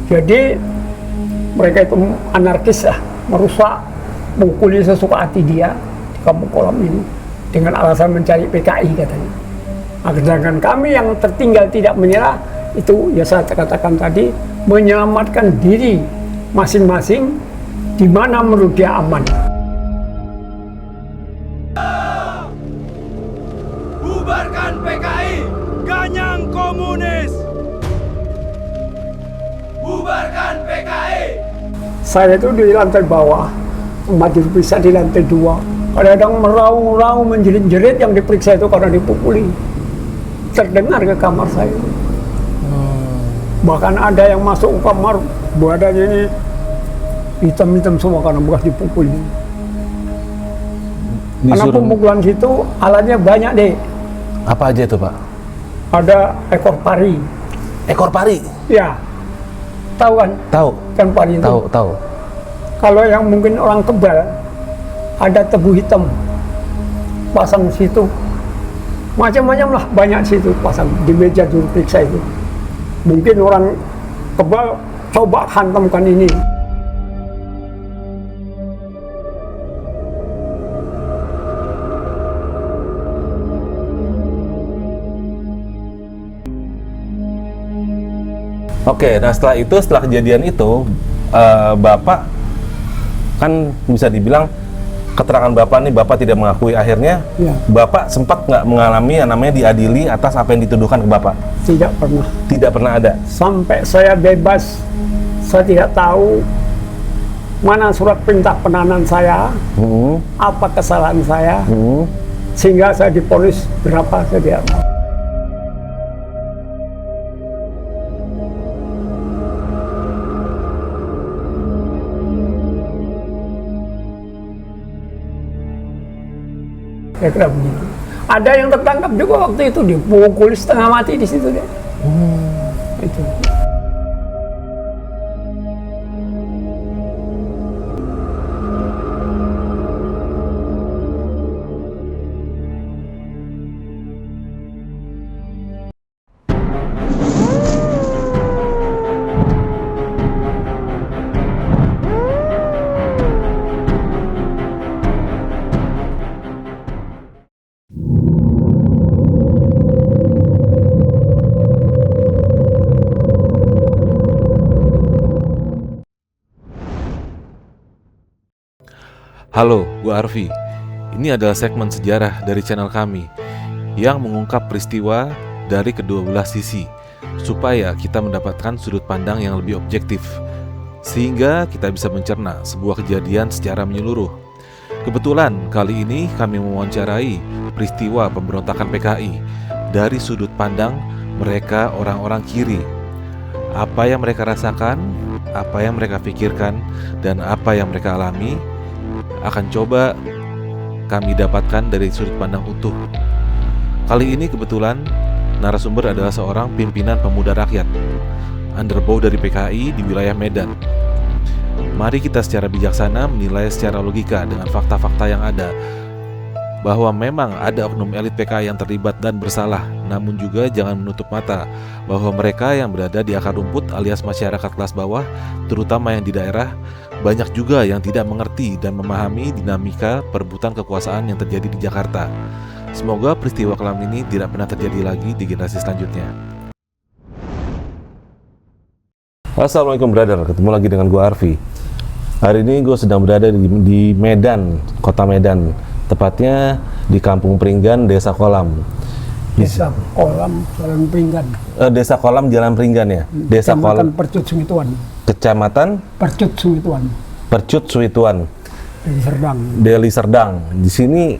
Jadi mereka itu anarkis lah, merusak, mengukuli sesuka hati dia di Kampung Kolam ini dengan alasan mencari PKI katanya. Nah, sedangkan kami yang tertinggal tidak menyerah itu ya saya katakan tadi menyelamatkan diri masing-masing di mana menurut dia aman. Bubarkan PKI, ganyang komunis. Bubarkan PKI. Saya itu di lantai bawah, tempat diperiksa di lantai 2. Kadang-kadang meraung-raung menjerit-jerit yang diperiksa itu karena dipukuli. Terdengar ke kamar saya. Bahkan ada yang masuk ke kamar, badannya ini hitam-hitam semua karena bekas dipukuli. Karena pemukulan situ alatnya banyak deh. Apa aja itu, Pak? Ada ekor pari. Ekor pari? Ya, tahu kan? Tahu. Kan pari itu. Tahu. Kalau yang mungkin orang kebal, ada tebu hitam pasang situ. Macam-macam lah, banyak situ pasang di meja juru periksa itu. Mungkin orang kebal coba hantamkan ini. Oke, nah setelah kejadian itu, Bapak kan bisa dibilang keterangan Bapak nih, Bapak tidak mengakui. Akhirnya Ya. Bapak sempat nggak mengalami yang namanya diadili atas apa yang dituduhkan ke Bapak? Tidak pernah. Tidak pernah ada? Sampai saya bebas, saya tidak tahu mana surat perintah penahanan saya, apa kesalahan saya, sehingga saya diponis berapa saya tidak tahu. Ya kira begitu. Ada yang tertangkap juga waktu itu, dipukul setengah mati di situ deh. Itu. Halo, gue Arfi. Ini adalah segmen sejarah dari channel kami yang mengungkap peristiwa dari kedua belah sisi supaya kita mendapatkan sudut pandang yang lebih objektif sehingga kita bisa mencerna sebuah kejadian secara menyeluruh. Kebetulan kali ini kami mewawancarai peristiwa pemberontakan PKI dari sudut pandang mereka orang-orang kiri. Apa yang mereka rasakan, apa yang mereka pikirkan, dan apa yang mereka alami akan coba kami dapatkan dari sudut pandang utuh. Kali ini kebetulan narasumber adalah seorang pimpinan pemuda rakyat, underbow dari PKI di wilayah Medan. Mari kita secara bijaksana menilai secara logika dengan fakta-fakta yang ada bahwa memang ada oknum elit PKI yang terlibat dan bersalah. Namun juga jangan menutup mata bahwa mereka yang berada di akar rumput alias masyarakat kelas bawah, terutama yang di daerah, banyak juga yang tidak mengerti dan memahami dinamika perebutan kekuasaan yang terjadi di Jakarta. Semoga peristiwa kelam ini tidak pernah terjadi lagi di generasi selanjutnya. Assalamualaikum brother, ketemu lagi dengan gue Arfi. Hari ini gue sedang berada di Medan, kota Medan, tepatnya di Kampung Pringgan, Desa Kolam. Desa Kolam, Jalan Pringgan. Desa Kolam, Jalan Pringgan ya? Desa Kolam, Percut Sumituan. Kecamatan Percut Sumituan. Percut Suituan, Deli Serdang. Deli Serdang. Di sini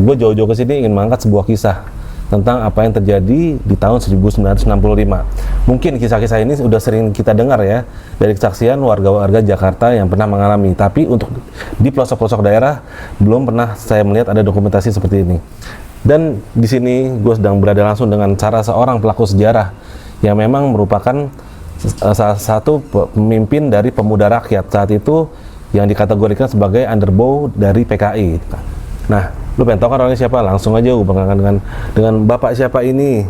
gue jauh-jauh ke sini ingin mengangkat sebuah kisah tentang apa yang terjadi di tahun 1965. Mungkin kisah-kisah ini sudah sering kita dengar ya dari kesaksian warga-warga Jakarta yang pernah mengalami. Tapi untuk di pelosok-pelosok daerah belum pernah saya melihat ada dokumentasi seperti ini. Dan di sini gue sedang berada langsung dengan cara seorang pelaku sejarah yang memang merupakan salah satu pemimpin dari pemuda rakyat saat itu yang dikategorikan sebagai underbow dari PKI. Nah, lu pengen tahu kan orangnya siapa? Langsung aja gue perkenalkan dengan Bapak siapa ini?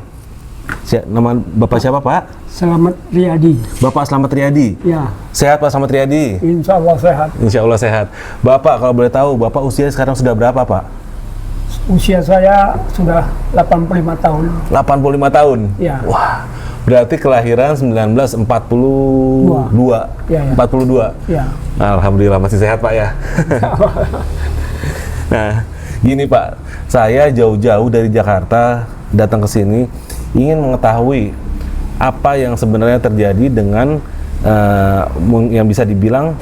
Nama Bapak siapa, Pak? Selamat Riyadi. Bapak Slamet Riyadi. Ya, Sehat, Pak Slamet Riyadi? insya Allah sehat. Insya Allah sehat. Bapak, kalau boleh tahu, Bapak usia sekarang sudah berapa, Pak? Usia saya sudah 85 tahun. 85 tahun? Ya. Wah, berarti kelahiran 1942. Ya, ya. 42? Ya. Alhamdulillah masih sehat, Pak ya. Nah, gini Pak, saya jauh-jauh dari Jakarta datang ke sini ingin mengetahui apa yang sebenarnya terjadi dengan yang bisa dibilang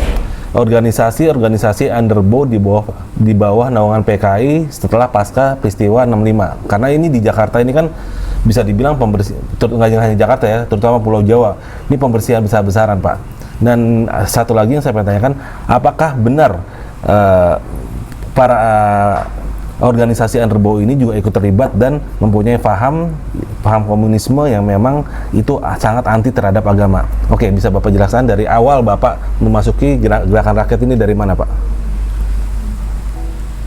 organisasi underbow di bawah naungan PKI setelah pasca peristiwa 65. Karena ini di Jakarta ini kan bisa dibilang pembersih, nggak hanya Jakarta ya, terutama Pulau Jawa. Ini pembersihan besar-besaran, Pak. Dan satu lagi yang saya pengen tanyakan, apakah benar para organisasi underbow ini juga ikut terlibat dan mempunyai paham komunisme yang memang itu sangat anti terhadap agama. Oke, bisa Bapak jelaskan dari awal Bapak memasuki gerakan rakyat ini dari mana, Pak?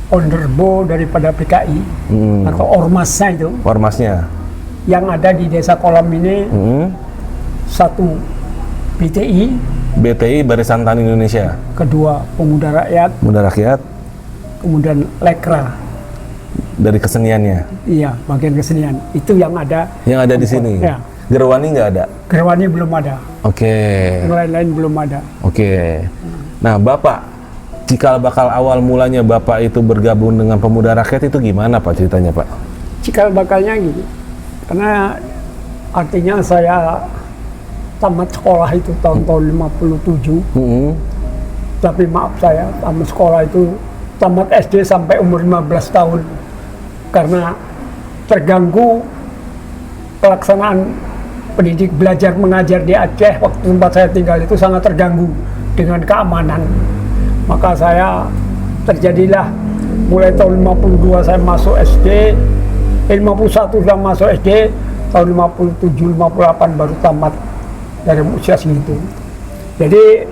Underbow daripada PKI atau ormasnya itu Ormasnya. yang ada di Desa Kolam ini, satu BTI Barisan Tani Indonesia, kedua Pemuda Rakyat, Muda Rakyat, kemudian Lekra. dari keseniannya. Iya, bagian kesenian. Itu yang ada. Yang ada di sini. Ya. Gerwani nggak ada. Gerwani belum ada. Oke. Yang lain-lain belum ada. Oke. Nah, Bapak, cikal bakal awal mulanya Bapak itu bergabung dengan Pemuda Rakyat itu gimana, Pak, ceritanya, Pak? Cikal bakalnya gini. Karena artinya saya tamat sekolah itu tahun-tahun 57. Tapi maaf saya, tamat sekolah itu tamat SD sampai umur 15 tahun. Karena terganggu pelaksanaan pendidik belajar mengajar di Aceh waktu tempat saya tinggal itu sangat terganggu dengan keamanan. Maka saya terjadilah mulai tahun 52 saya masuk SD, 51 sudah masuk SD, tahun 57 58 baru tamat dari usia segitu. Jadi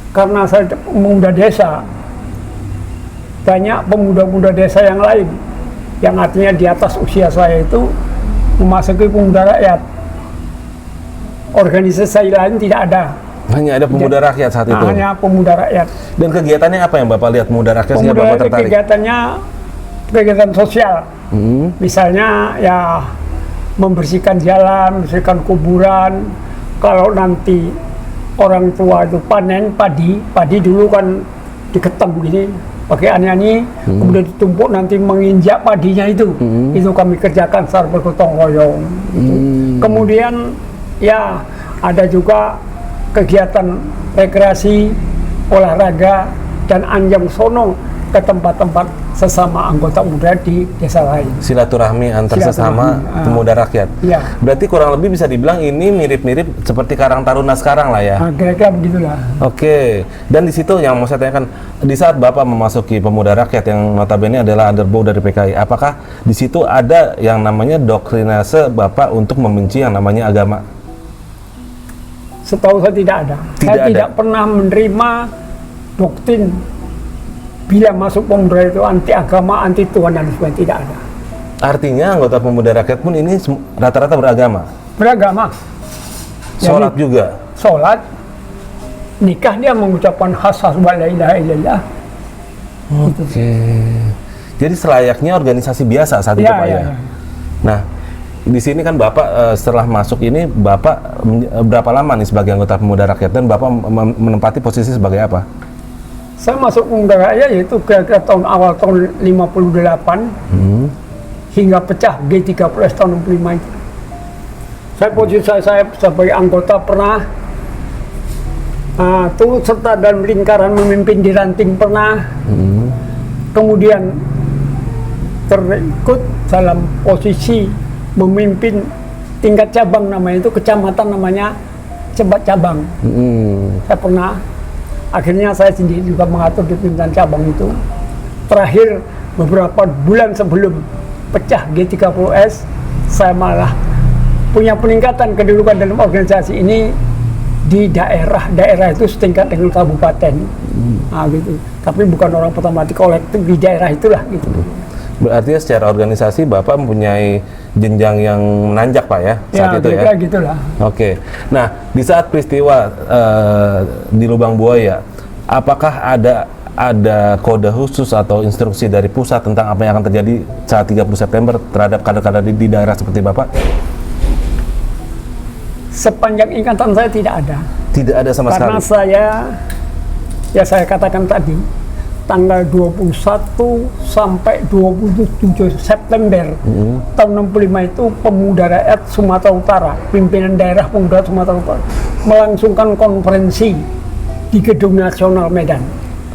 karena saya pemuda desa, banyak pemuda-pemuda desa yang lain yang artinya di atas usia saya itu memasuki Pemuda Rakyat. Organisasi lain tidak ada. Hanya ada Pemuda Rakyat saat itu? Hanya Pemuda Rakyat. Dan kegiatannya apa yang Bapak lihat Pemuda Rakyat sehingga Bapak tertarik? Kegiatannya kegiatan sosial. Misalnya ya membersihkan jalan, membersihkan kuburan. Kalau nanti orang tua itu panen padi dulu kan diketem begini, pakai ani-ani, kemudian ditumpuk nanti menginjak padinya itu kami kerjakan secara bergotong royong. Kemudian ya ada juga kegiatan rekreasi, olahraga dan anjang sono ke tempat-tempat sesama anggota muda di desa lain. Silaturahmi antar sesama Pemuda Rakyat. Ya. Berarti kurang lebih bisa dibilang ini mirip-mirip seperti Karang Taruna sekarang lah ya. Kira-kira begitulah. Oke. Dan di situ yang mau saya tanyakan, di saat Bapak memasuki Pemuda Rakyat yang notabene adalah underbow dari PKI, apakah di situ ada yang namanya doktrinase Bapak untuk membenci yang namanya agama? Setahu saya tidak ada. Tidak pernah menerima doktrin bila masuk pemuda itu anti agama, anti Tuhan dan sebagainya, tidak ada. Artinya anggota Pemuda Rakyat pun ini rata-rata beragama? Beragama. Sholat Jadi, juga? Sholat, nikah dia mengucapkan has-has wa la ilaha illallah. Oke. Jadi selayaknya organisasi biasa saat itu, Pak ya? Nah, di sini kan Bapak setelah masuk ini, Bapak berapa lama nih sebagai anggota Pemuda Rakyat dan Bapak menempati posisi sebagai apa? Saya masuk Pemuda Rakyat yaitu kira-kira awal tahun 58 hingga pecah G30S tahun 65 itu. Posisi saya sebagai anggota pernah turut serta dalam lingkaran memimpin di ranting pernah, kemudian terikut dalam posisi memimpin tingkat cabang, namanya itu kecamatan, namanya Cebat Cabang. Saya pernah. Akhirnya saya sendiri juga mengatur di pimpinan cabang itu. Terakhir beberapa bulan sebelum pecah G30S, saya malah punya peningkatan kedudukan dalam organisasi ini di daerah itu setingkat dengan kabupaten. Gitu. Tapi bukan orang pertama di kolektif di daerah itulah gitu. Berarti secara organisasi Bapak mempunyai jenjang yang menanjak Pak ya saat itu ya. kira gitulah. Oke. Nah, di saat peristiwa di Lubang Buaya, apakah ada kode khusus atau instruksi dari pusat tentang apa yang akan terjadi saat 30 September terhadap kader-kader di daerah seperti Bapak? Sepanjang ingatan saya tidak ada. Tidak ada sama Karena sekali. saya katakan tadi, tanggal 21 sampai 27 September tahun 65 itu pemuda rakyat Sumatera Utara, pimpinan daerah pemuda Sumatera Utara melangsungkan konferensi di Gedung Nasional Medan.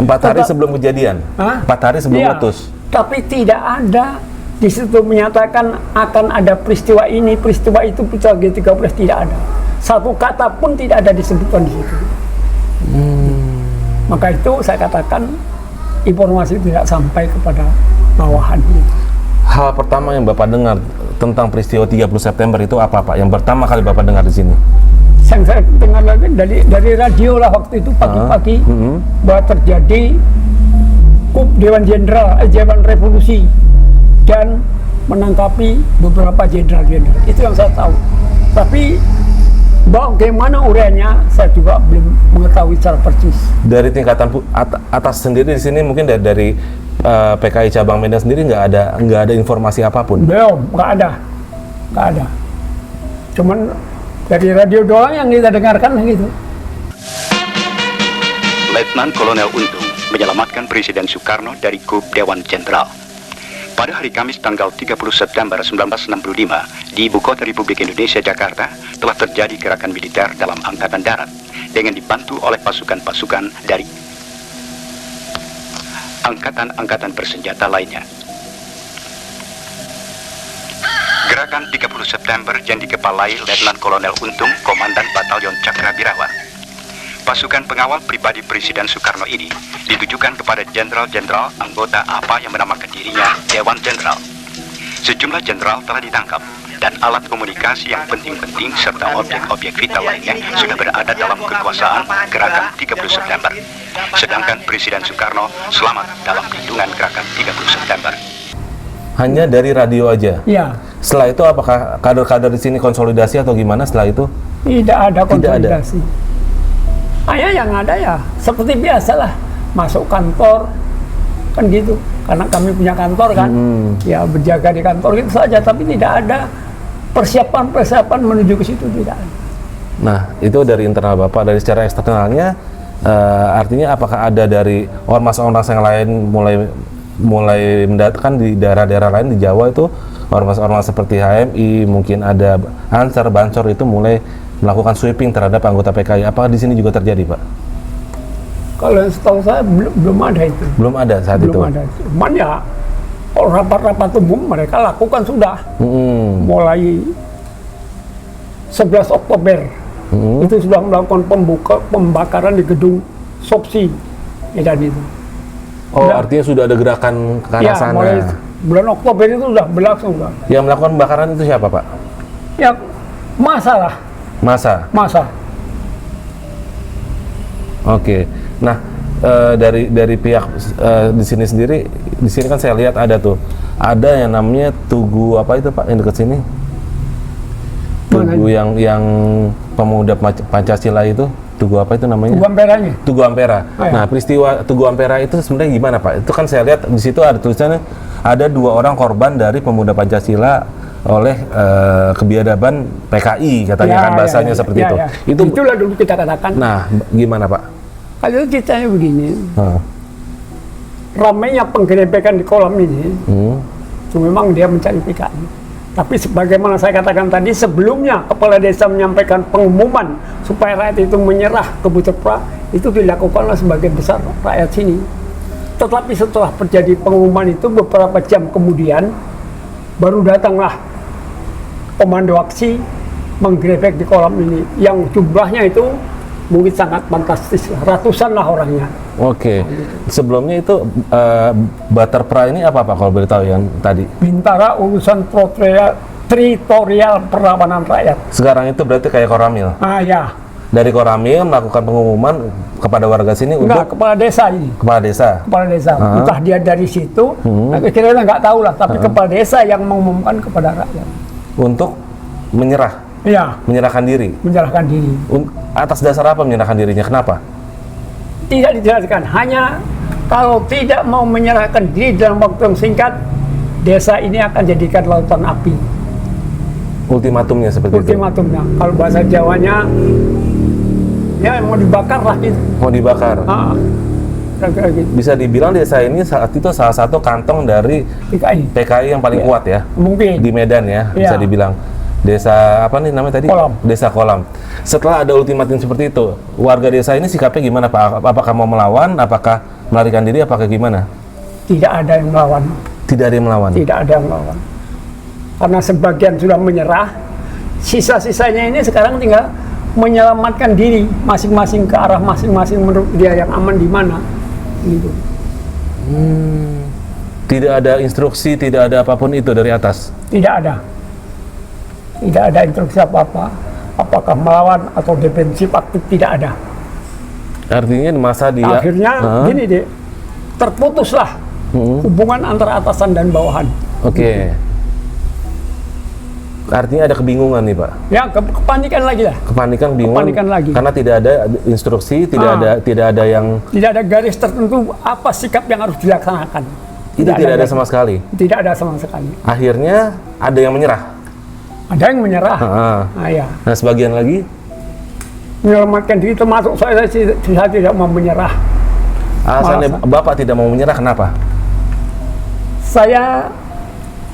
4 hari sebelum kejadian? Hah? 4 hari sebelum Iya, letus? Tapi tidak ada di situ menyatakan akan ada peristiwa ini, peristiwa itu, peristiwa G13, tidak ada. Satu kata pun tidak ada disebutkan di situ. Maka itu saya katakan informasi tidak sampai kepada bawahan. Hal pertama yang Bapak dengar tentang peristiwa 30 September itu apa Pak? Yang pertama kali Bapak dengar di sini? Yang saya dengar lagi dari radio lah waktu itu pagi-pagi bahwa terjadi coup Dewan Jenderal, Dewan Revolusi dan menangkapi beberapa jenderal-jenderal. Itu yang saya tahu. Tapi bagaimana uraiannya saya juga belum mengetahui secara persis. Dari tingkatan atas sendiri di sini mungkin dari PKI cabang Medan sendiri nggak ada informasi apapun. Belum, nggak ada. Cuman dari radio doang yang kita dengarkan gitu. Letnan Kolonel Untung menyelamatkan Presiden Soekarno dari coup Dewan Jenderal. Pada hari Kamis tanggal 30 September 1965 di Ibu Kota Republik Indonesia Jakarta telah terjadi gerakan militer dalam Angkatan Darat dengan dibantu oleh pasukan-pasukan dari angkatan-angkatan bersenjata lainnya. Gerakan 30 September yang dikepalai Letnan Kolonel Untung, Komandan Batalion Cakrabirawa. Pasukan pengawal pribadi Presiden Soekarno ini ditujukan kepada jenderal-jenderal anggota apa yang menamakan dirinya Dewan Jenderal. Sejumlah jenderal telah ditangkap dan alat komunikasi yang penting-penting serta objek-objek vital lainnya sudah berada dalam kekuasaan Gerakan 30 September. Sedangkan Presiden Soekarno selamat dalam lindungan Gerakan 30 September. Hanya dari radio aja? Iya. Setelah itu apakah kader-kader di sini konsolidasi atau gimana setelah itu? Tidak ada konsolidasi. Hanya yang ada ya seperti biasalah, masuk kantor kan gitu, karena kami punya kantor kan, ya berjaga di kantor itu saja, tapi tidak ada persiapan menuju ke situ, tidak ada. Nah, itu dari internal Bapak. Dari secara eksternalnya, artinya apakah ada dari ormas-ormas yang lain mulai mendatangkan di daerah-daerah lain di Jawa itu, ormas-ormas seperti HMI, mungkin ada Ansar, Bansor itu mulai melakukan sweeping terhadap anggota PKI. Apakah di sini juga terjadi, Pak? Kalau yang setahu saya belum ada itu. Belum ada saat itu? Belum ada. Cuman ya, kalau rapat-rapat umum mereka lakukan sudah. Mulai 11 Oktober itu sudah melakukan pembakaran di gedung Sopsi Medan itu. Oh, artinya sudah ada gerakan ke arah sana. Mulai bulan Oktober itu sudah berlangsung. Yang melakukan pembakaran itu siapa, Pak? Ya, masa. Oke. Nah, dari pihak di sini sendiri, di sini kan saya lihat ada yang namanya Tugu apa itu Pak yang dekat sini? Tugu yang pemuda Pancasila itu, Tugu apa itu namanya? Tugu Amperanya. Tugu Ampera. Oh, ya. Nah, peristiwa Tugu Ampera itu sebenarnya gimana Pak? Itu kan saya lihat di situ ada tulisannya ada 2 orang korban dari pemuda Pancasila oleh kebiadaban PKI katanya kan bahasanya seperti itu. Itulah dulu kita katakan. Nah, gimana Pak? Kalau ceritanya begini, ramainya penggerebekan di kolam ini, itu memang dia mencari PKI. Tapi sebagaimana saya katakan tadi, sebelumnya kepala desa menyampaikan pengumuman supaya rakyat itu menyerah ke Buterpra, itu dilakukanlah sebagian besar rakyat sini. Tetapi setelah terjadi pengumuman itu beberapa jam kemudian, baru datanglah komando aksi menggerebek di kolam ini, yang jumlahnya itu mungkin sangat fantastis, ratusan lah orangnya. Oke. Sebelumnya itu Buterpra ini apa Pak kalau boleh tahu yang tadi? Bintara Urusan Teritorial Perlawanan Rakyat. Sekarang itu berarti kayak Koramil? Ya. Dari Koramil melakukan pengumuman kepada warga sini untuk kepala desa ini. Kepala desa? Kepala desa. Entah dia dari situ, kira-kira nggak tahu lah, tapi kepala desa yang mengumumkan kepada rakyat. untuk menyerah, Iya, menyerahkan diri. menyerahkan diri. Atas dasar apa menyerahkan dirinya? Kenapa? Tidak dijelaskan, hanya kalau tidak mau menyerahkan diri dalam waktu yang singkat, desa ini akan jadikan lautan api. Ultimatumnya seperti Ultimatumnya, kalau bahasa Jawanya, ya mau dibakar lah gitu. itu. Mau dibakar. Kira-kira gitu. Bisa dibilang desa ini saat itu salah satu kantong dari PKI. PKI yang paling kuat ya Mungkin. di Medan ya, bisa Iya. dibilang. Desa apa nih namanya tadi? Kolam. Desa Kolam. Setelah ada ultimatum seperti itu, warga desa ini sikapnya gimana Pak? Apakah mau melawan? Apakah melarikan diri? Apakah gimana? Tidak ada yang melawan. Tidak ada yang melawan. Tidak ada yang melawan. Karena sebagian sudah menyerah, sisa-sisanya ini sekarang tinggal menyelamatkan diri masing-masing ke arah masing-masing menurut dia yang aman di mana. Gitu. Tidak ada instruksi, tidak ada apapun itu dari atas. Tidak ada. Tidak ada instruksi apa-apa. Apakah melawan atau defensif aktif, tidak ada. Artinya masa dia Akhirnya gini deh, terputuslah hubungan antara atasan dan bawahan. Oke. Artinya ada kebingungan nih Pak. Ya, kepanikan lagi lah. Kepanikan, bingung. Kepanikan lagi. Karena tidak ada instruksi, tidak ada yang Tidak ada garis tertentu apa sikap yang harus dilaksanakan. itu tidak ada garis. sama sekali. Tidak ada sama sekali. Akhirnya ada yang menyerah. Ada yang menyerah. Ah. Ya. Nah, sebagian lagi Menyelamatkan diri termasuk saya tidak mau menyerah. alasannya Bapak tidak mau menyerah kenapa? Saya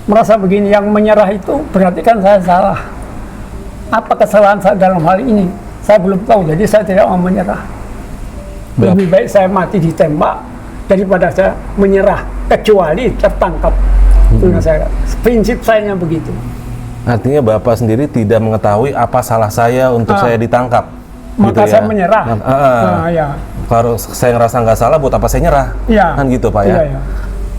merasa begini, yang menyerah itu berarti kan saya salah. Apa kesalahan saya dalam hal ini? Saya belum tahu, jadi saya tidak mau menyerah. Lebih baik saya mati ditembak daripada saya menyerah, kecuali tertangkap. Itu yang saya, prinsip saya begitu. Artinya Bapak sendiri tidak mengetahui apa salah saya untuk saya ditangkap. Maka gitu saya ya? menyerah. Ya. Kalau saya ngerasa nggak salah, buat apa saya nyerah? Ya. Kan gitu Pak ya? Iya, ya.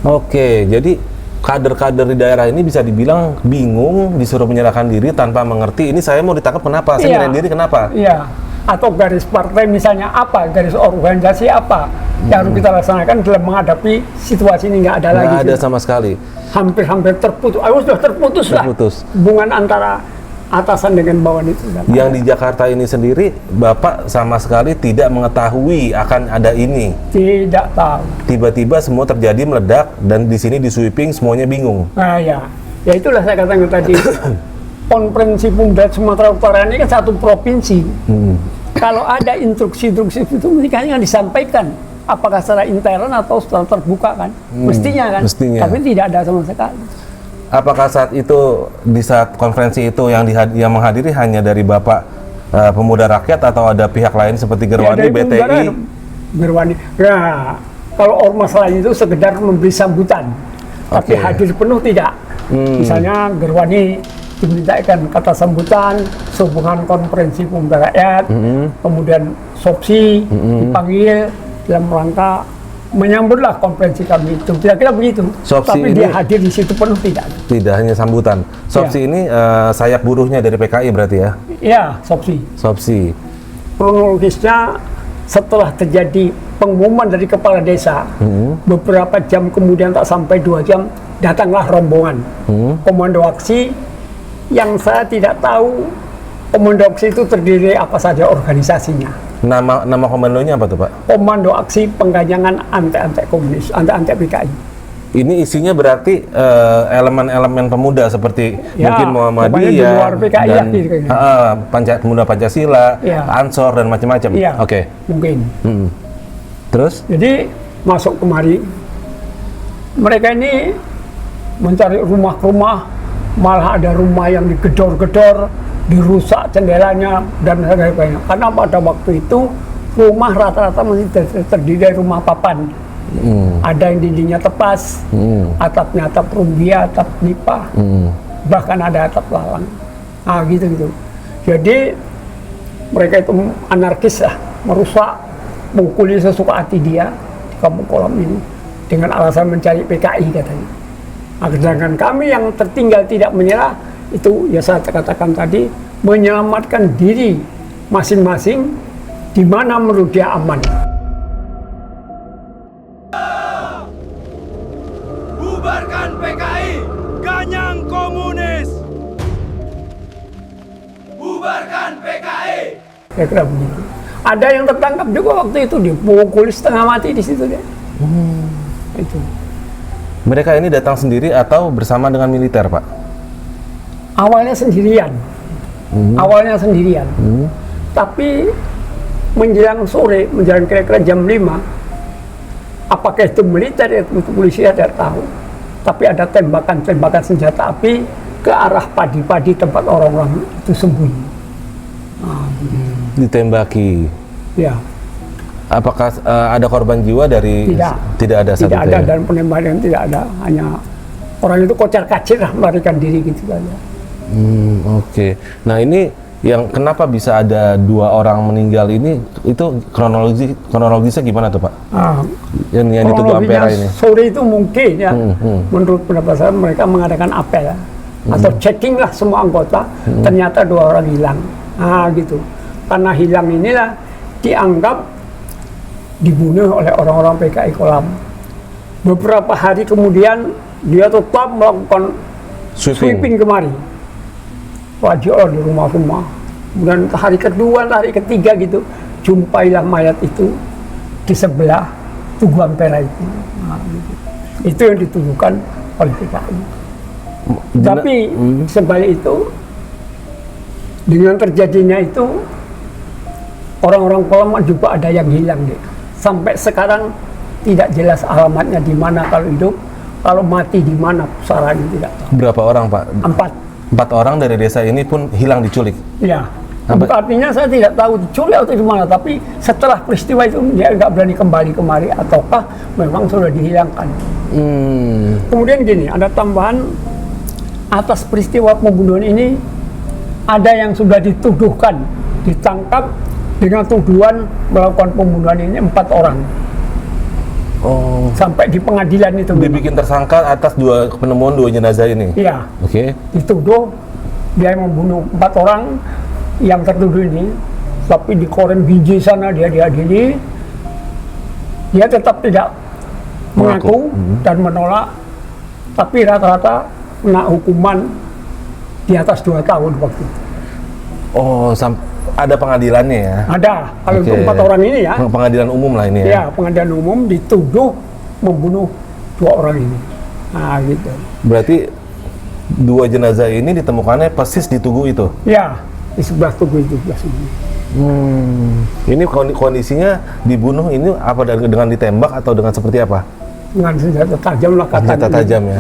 Oke, jadi kader-kader di daerah ini bisa dibilang bingung, disuruh menyerahkan diri tanpa mengerti, ini saya mau ditangkap kenapa? Saya Iya. nyerahin diri kenapa? Iya. Atau garis partai misalnya apa, garis organisasi apa yang harus kita laksanakan dalam menghadapi situasi ini, nggak ada lagi. Nggak ada gitu. sama sekali. Hampir-hampir terputus. Sudah terputus lah. Terputus. Hubungan antara atasan dengan bawahan itu. Yang di Jakarta ini sendiri, Bapak sama sekali tidak mengetahui akan ada ini. Tidak tahu. Tiba-tiba semua terjadi meledak dan di sini di sweeping semuanya bingung. Nah ya, ya itulah saya katakan tadi. Konferensi Pemuda Sumatera Utara ini kan satu provinsi. Kalau ada instruksi-instruksi itu mesti yang disampaikan. Apakah secara intern atau secara terbuka kan? Mestinya kan? Mestinya. Tapi tidak ada sama sekali. Apakah saat itu, di saat konferensi itu yang menghadiri hanya dari Bapak Pemuda Rakyat atau ada pihak lain seperti Gerwani, dari BTI? Pemuda, Gerwani. Nah, kalau ormas lain itu sekedar memberi sambutan. Tapi Oke. hadir penuh tidak. Misalnya Gerwani dimintakan kata sambutan sehubungan konferensi Pemuda Rakyat, kemudian Sopsi dipanggil dalam rangka menyambutlah konferensi kami itu, kira-kira begitu. Sopsi Tapi ini- dia hadir di situ penuh tidak. Tidak hanya sambutan. Sopsi ini sayap buruhnya dari PKI berarti ya? Iya, Sopsi. Sopsi. Kronologisnya setelah terjadi pengumuman dari kepala desa, beberapa jam kemudian, tak sampai 2 jam, datanglah rombongan komando aksi yang saya tidak tahu komando aksi itu terdiri apa saja organisasinya. Nama komandonya apa tuh Pak? Komando Aksi Pengganyangan Anti-Anti Komunis, Anti-Anti PKI. Ini isinya berarti elemen-elemen pemuda seperti Ya, mungkin pokoknya di Muhammadiyah luar PKI dan lah, gitu kayaknya. Pemuda Pancasila, Ya. Ansor dan macam-macam. Iya, Oke. mungkin. Terus? Jadi masuk kemari, mereka ini mencari rumah ke rumah, malah ada rumah yang digedor-gedor, dirusak jendelanya dan sebagainya. Karena pada waktu itu rumah rata-rata masih terdiri dari rumah papan. Ada yang dindingnya tepas, atapnya atap rumbia, atap nipah, bahkan ada atap lalang. Nah gitu-gitu. Jadi mereka itu anarkis lah, merusak, mengukuli sesuka hati dia di Kampung Kolam ini dengan alasan mencari PKI katanya. Nah, sedangkan kami yang tertinggal tidak menyerah, itu ya saya katakan tadi, menyelamatkan diri masing-masing di mana menurut dia aman. Bubarkan PKI, ganyang komunis. kira-kira begitu. Ada yang tertangkap juga waktu itu, dipukul setengah mati di situ dia. Itu. Mereka ini datang sendiri atau bersama dengan militer, Pak? Awalnya sendirian. Awalnya sendirian. Tapi menjelang sore, menjelang kira-kira jam 5, apakah itu militer atau itu polisi tidak tahu. Tapi ada tembakan senjata api ke arah padi-padi tempat orang-orang itu sembunyi. Ditembaki. Ya, Apakah ada korban jiwa dari? Tidak ada tidak satupun ada, ya? dan penembakan tidak ada. Hanya orang itu kocar-kacir lah melarikan diri gitu saja. Oke. Nah ini yang kenapa bisa ada 2 orang meninggal ini, itu kronologisnya gimana tuh Pak? Yang dituduh Ampera ini? Sore itu mungkin ya, menurut pendapat saya mereka mengadakan apel ya, atau checking lah semua anggota, ternyata 2 orang hilang. Gitu. Karena hilang inilah dianggap dibunuh oleh orang-orang PKI Kolam. Beberapa hari kemudian dia tetap melakukan sweeping kemari. Wajib di rumah-rumah. Kemudian hari kedua, hari ketiga gitu, jumpailah mayat itu di sebelah Tugu Ampera itu. Gitu. Itu yang dituduhkan oleh PKI. Tapi sebalik itu, dengan terjadinya itu, orang-orang Kolam juga ada yang hilang deh. Sampai sekarang tidak jelas alamatnya di mana kalau hidup, kalau mati di mana pusaranya tidak tahu. Berapa orang Pak? 4 orang dari desa ini pun hilang diculik? Ya, artinya saya tidak tahu diculik atau di mana, tapi setelah peristiwa itu dia nggak berani kembali kemari, ataukah memang sudah dihilangkan. Kemudian gini, ada tambahan atas peristiwa pembunuhan ini, ada yang sudah dituduhkan, ditangkap dengan tuduhan melakukan pembunuhan ini 4 orang. Sampai di pengadilan itu dibikin tersangka atas penemuan 2 jenazah ini? Iya. Oke. Dituduh dia membunuh 4 orang yang tertuduh ini, tapi di Korem Biji sana dia diadili. Dia tetap tidak mengaku dan menolak, tapi rata-rata kena hukuman di atas 2 tahun waktu itu. Ada pengadilannya ya? Ada, kalau untuk 4 orang ini ya. Pengadilan umum lah ini ya? Ya, pengadilan umum dituduh membunuh 2 orang ini. Gitu. Berarti 2 jenazah ini ditemukannya persis di Tugu itu? Ya, di sebelah Tugu itu. Ini kondisinya dibunuh ini apa dengan ditembak atau dengan seperti apa? Dengan senjata tajam lah katanya. Senjata tajam ya?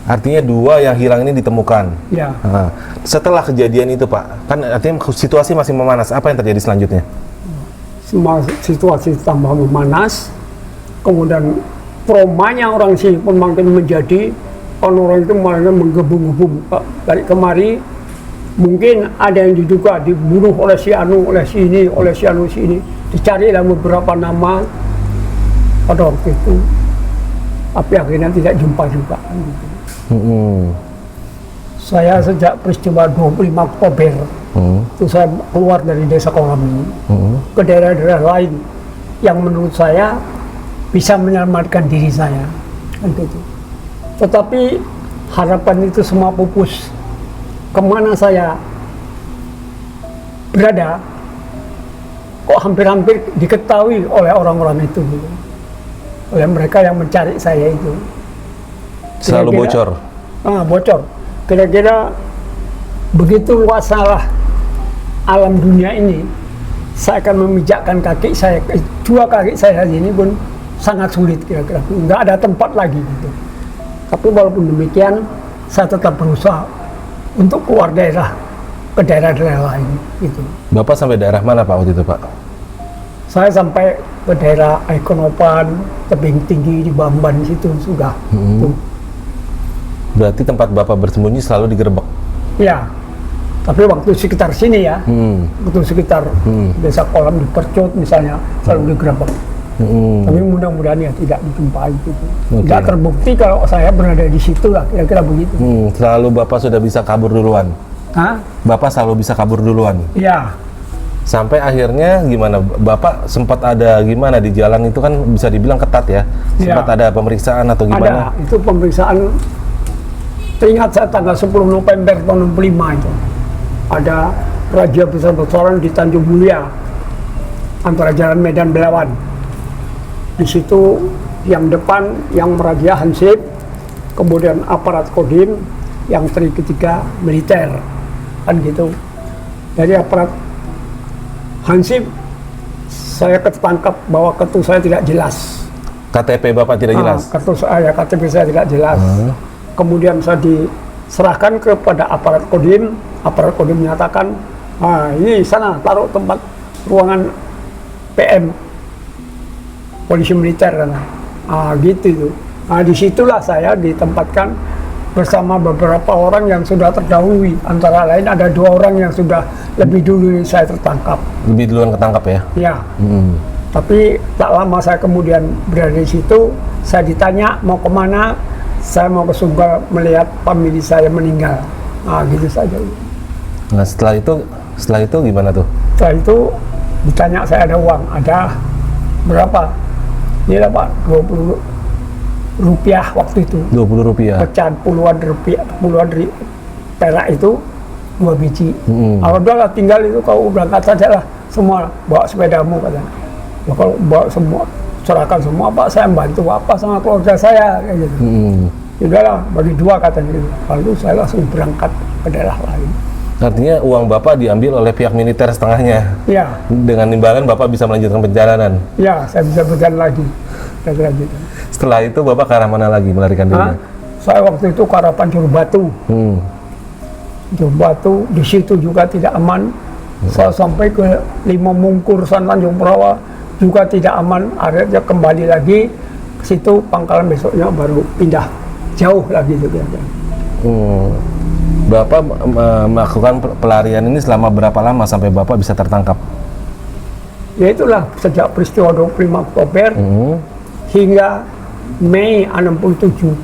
Artinya 2 yang hilang ini ditemukan. Ya. Setelah kejadian itu Pak, kan artinya situasi masih memanas. Apa yang terjadi selanjutnya? Semua situasi tambah memanas. Kemudian traumanya orang sini pun makin menjadi, orang itu malah menggebung-gebung dari kemari. Mungkin ada yang diduga dibunuh oleh si Anu, oleh si ini, oleh si Anu, si ini. Dicarilah beberapa nama pada waktu itu. Tapi akhirnya tidak jumpa juga. Gitu. Saya sejak peristiwa 25 Oktober itu saya keluar dari desa Kolam ini ke daerah-daerah lain yang menurut saya bisa menyelamatkan diri saya, gitu. Tetapi harapan itu semua pupus. Kemana saya berada, kok hampir-hampir diketahui oleh orang-orang itu, gitu. Oleh mereka yang mencari saya itu. Selalu bocor? Bocor. Kira-kira begitu luasnya alam dunia ini, saya akan memijakkan kaki saya, 2 kaki saya ini pun sangat sulit kira-kira. Nggak ada tempat lagi gitu. Tapi walaupun demikian, saya tetap berusaha untuk keluar daerah, ke daerah-daerah lain gitu. Bapak sampai daerah mana Pak waktu itu Pak? Saya sampai ke daerah Aikonopan, tebing tinggi di Bamban situ sudah. Berarti tempat Bapak bersembunyi selalu digerebek? Ya, tapi waktu sekitar sini ya, waktu sekitar desa Kolam di Percut misalnya, selalu digerebek. Tapi mudah-mudahan ya tidak dijumpai gitu. Tidak terbukti kalau saya berada di situ lah, kira-kira begitu. Selalu Bapak sudah bisa kabur duluan? Bapak selalu bisa kabur duluan? Iya. Sampai akhirnya gimana? Bapak sempat ada gimana di jalan itu kan bisa dibilang ketat ya? Sempat ada pemeriksaan atau gimana? Ada, itu pemeriksaan. Teringat saya tanggal 10 November tahun 65 itu. Ada razia besar-besaran di Tanjung Mulia antara Jalan Medan Belawan. Di situ yang depan yang merazia Hansip, kemudian aparat Kodim, yang seri ketiga militer, kan gitu. Jadi aparat Hansip saya ketangkap bahwa kartu saya tidak jelas. KTP Bapak tidak jelas? Kartu saya, KTP saya tidak jelas. Kemudian saya diserahkan kepada aparat Kodim menyatakan, ini sana taruh tempat ruangan PM polisi militer kan. Gitu itu. Disitulah saya ditempatkan bersama beberapa orang yang sudah terdahului. Antara lain ada 2 orang yang sudah lebih dulu saya tertangkap. Lebih duluan ketangkap ya? Ya. Tapi tak lama saya kemudian berada di situ, saya ditanya mau kemana. Saya mau ke Sumbar melihat famili saya meninggal. Gitu saja. Nah setelah itu gimana tuh? Setelah itu ditanya saya ada uang, ada berapa? Ini lah Pak, 20 rupiah waktu itu. 20 rupiah? Pecahan puluhan perak itu 2 biji. Kalau udahlah tinggal itu kau berangkat saja lah semua, bawa sepedamu katanya. Kalau bawa semua, serahkan semua Pak, saya bantu apa sama keluarga saya kayak gitu. Udahlah bagi 2 katanya gitu. Lalu saya langsung berangkat ke daerah lain. Artinya uang Bapak diambil oleh pihak militer setengahnya. Iya. Dengan imbalan Bapak bisa melanjutkan perjalanan. Iya, saya bisa berjalan lagi. Gitu. Setelah itu Bapak ke arah mana lagi melarikan diri? Saya waktu itu ke arah Pancur Batu. Pancur Batu, di situ juga tidak aman. Saya sampai ke Lima Mungkur, Tanjung Perawa juga tidak aman. Akhirnya kembali lagi ke situ, Pangkalan besoknya baru pindah jauh lagi gitu. Bapak melakukan pelarian ini selama berapa lama sampai Bapak bisa tertangkap? Ya itulah sejak peristiwa 25 Oktober hingga Mei 67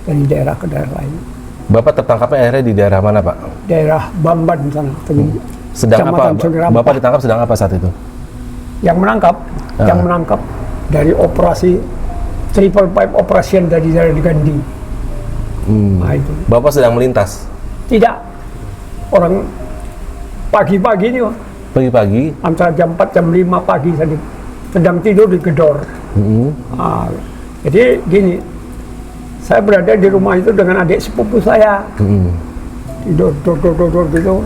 dari daerah ke daerah lain. Bapak tertangkapnya akhirnya di daerah mana Pak? Daerah Bamban sana. Sedang apa? Bapak ditangkap sedang apa saat itu? Yang menangkap dari operasi Triple Pipe Operation dari daerah Gandhi. Itu. Bapak sedang melintas? Tidak. Orang pagi-pagi ini, Pagi-pagi? antara jam 4 jam 5 pagi saya sedang tidur di gedor. Jadi gini, saya berada di rumah itu dengan adik sepupu saya. Tidur gitu.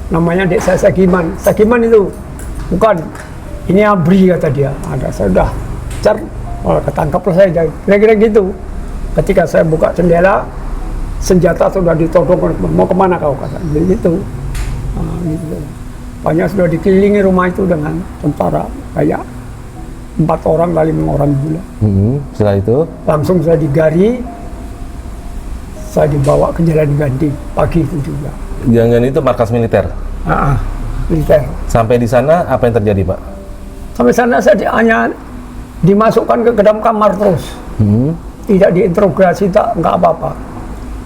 Namanya adik saya Sagiman. Sagiman itu bukan, ini Abri kata dia. Saya udah ketangkaplah saya, kira-kira gitu. Ketika saya buka jendela, senjata sudah ditodong, mau kemana kau kata, gitu. Gitu. Banyak sudah dikelilingi rumah itu dengan tentara, kayak 4 orang kali 5 orang gila. Setelah itu? Langsung saya digari, saya dibawa ke Jalan Gandhi pagi itu juga. Jangan itu markas militer? Militer. Sampai di sana apa yang terjadi Pak? Sampai sana saya hanya dimasukkan ke dalam kamar terus. Tidak diinterogasi, nggak apa-apa.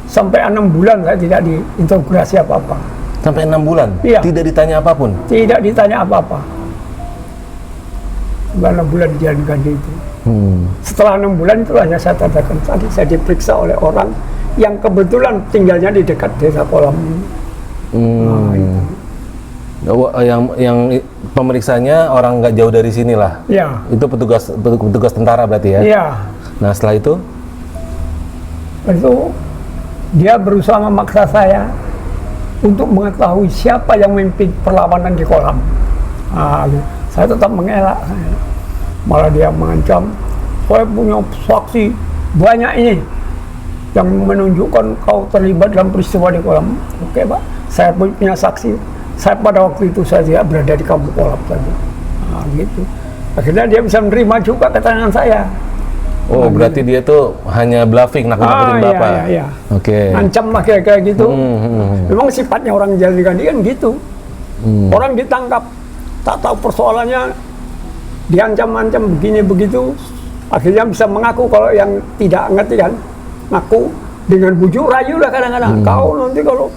Sampai 6 bulan saya tidak diinterogasi apa-apa. Sampai 6 bulan? Iya. Tidak ditanya apapun? Tidak ditanya apa-apa. 6 bulan di Jalan Gandhi itu. Setelah 6 bulan itu hanya saya katakan tadi, saya diperiksa oleh orang yang kebetulan tinggalnya di dekat desa Kolam. Itu. Yang pemeriksanya orang nggak jauh dari sini lah? Ya. Itu petugas tentara berarti ya? Iya. Nah setelah itu dia berusaha memaksa saya untuk mengetahui siapa yang memimpin perlawanan di Kolam. Saya tetap mengelak. Malah dia mengancam, saya punya saksi banyak ini yang menunjukkan kau terlibat dalam peristiwa di Kolam. Oke Pak, saya punya saksi. Saya pada waktu itu saya tidak berada di kampung Kolam saja. Gitu. Akhirnya dia bisa menerima juga keterangan saya. Berarti dia tuh hanya bluffing, nakut-nakutin Bapak? Iya. Oke. Ancam lah kayak gitu. Memang sifatnya orang Jalan Gandhi kan gitu. Orang ditangkap, tak tahu persoalannya, diancam-ancam begini begitu, akhirnya bisa mengaku. Kalau yang tidak ngerti kan, ngaku dengan bujuk rayu lah kadang-kadang. Kau nanti kalau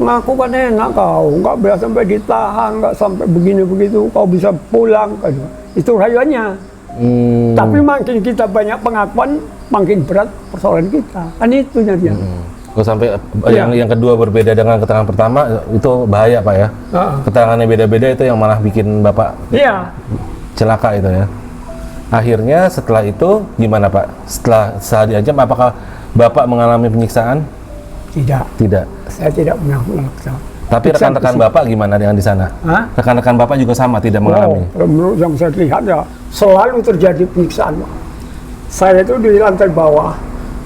ngaku kan enak, kau nggak bisa sampai ditahan, nggak sampai begini begitu, kau bisa pulang. Itu rayuannya. Tapi makin kita banyak pengakuan, makin berat persoalan kita. Kan itu dia. Oh, sampai Iya. yang kedua berbeda dengan keterangan pertama itu bahaya Pak ya. Keterangannya beda-beda itu yang malah bikin Bapak Iya, celaka itu ya. Akhirnya setelah itu gimana Pak? Setelah diancam apakah Bapak mengalami penyiksaan? tidak. Tidak. Saya tidak pernah melakukan. Tapi rekan-rekan Bapak gimana dengan di sana? Hah? Rekan-rekan Bapak juga sama tidak mengalami. Oh, menurut yang saya lihat ya selalu terjadi penyiksaan. Pak. Saya itu di lantai bawah,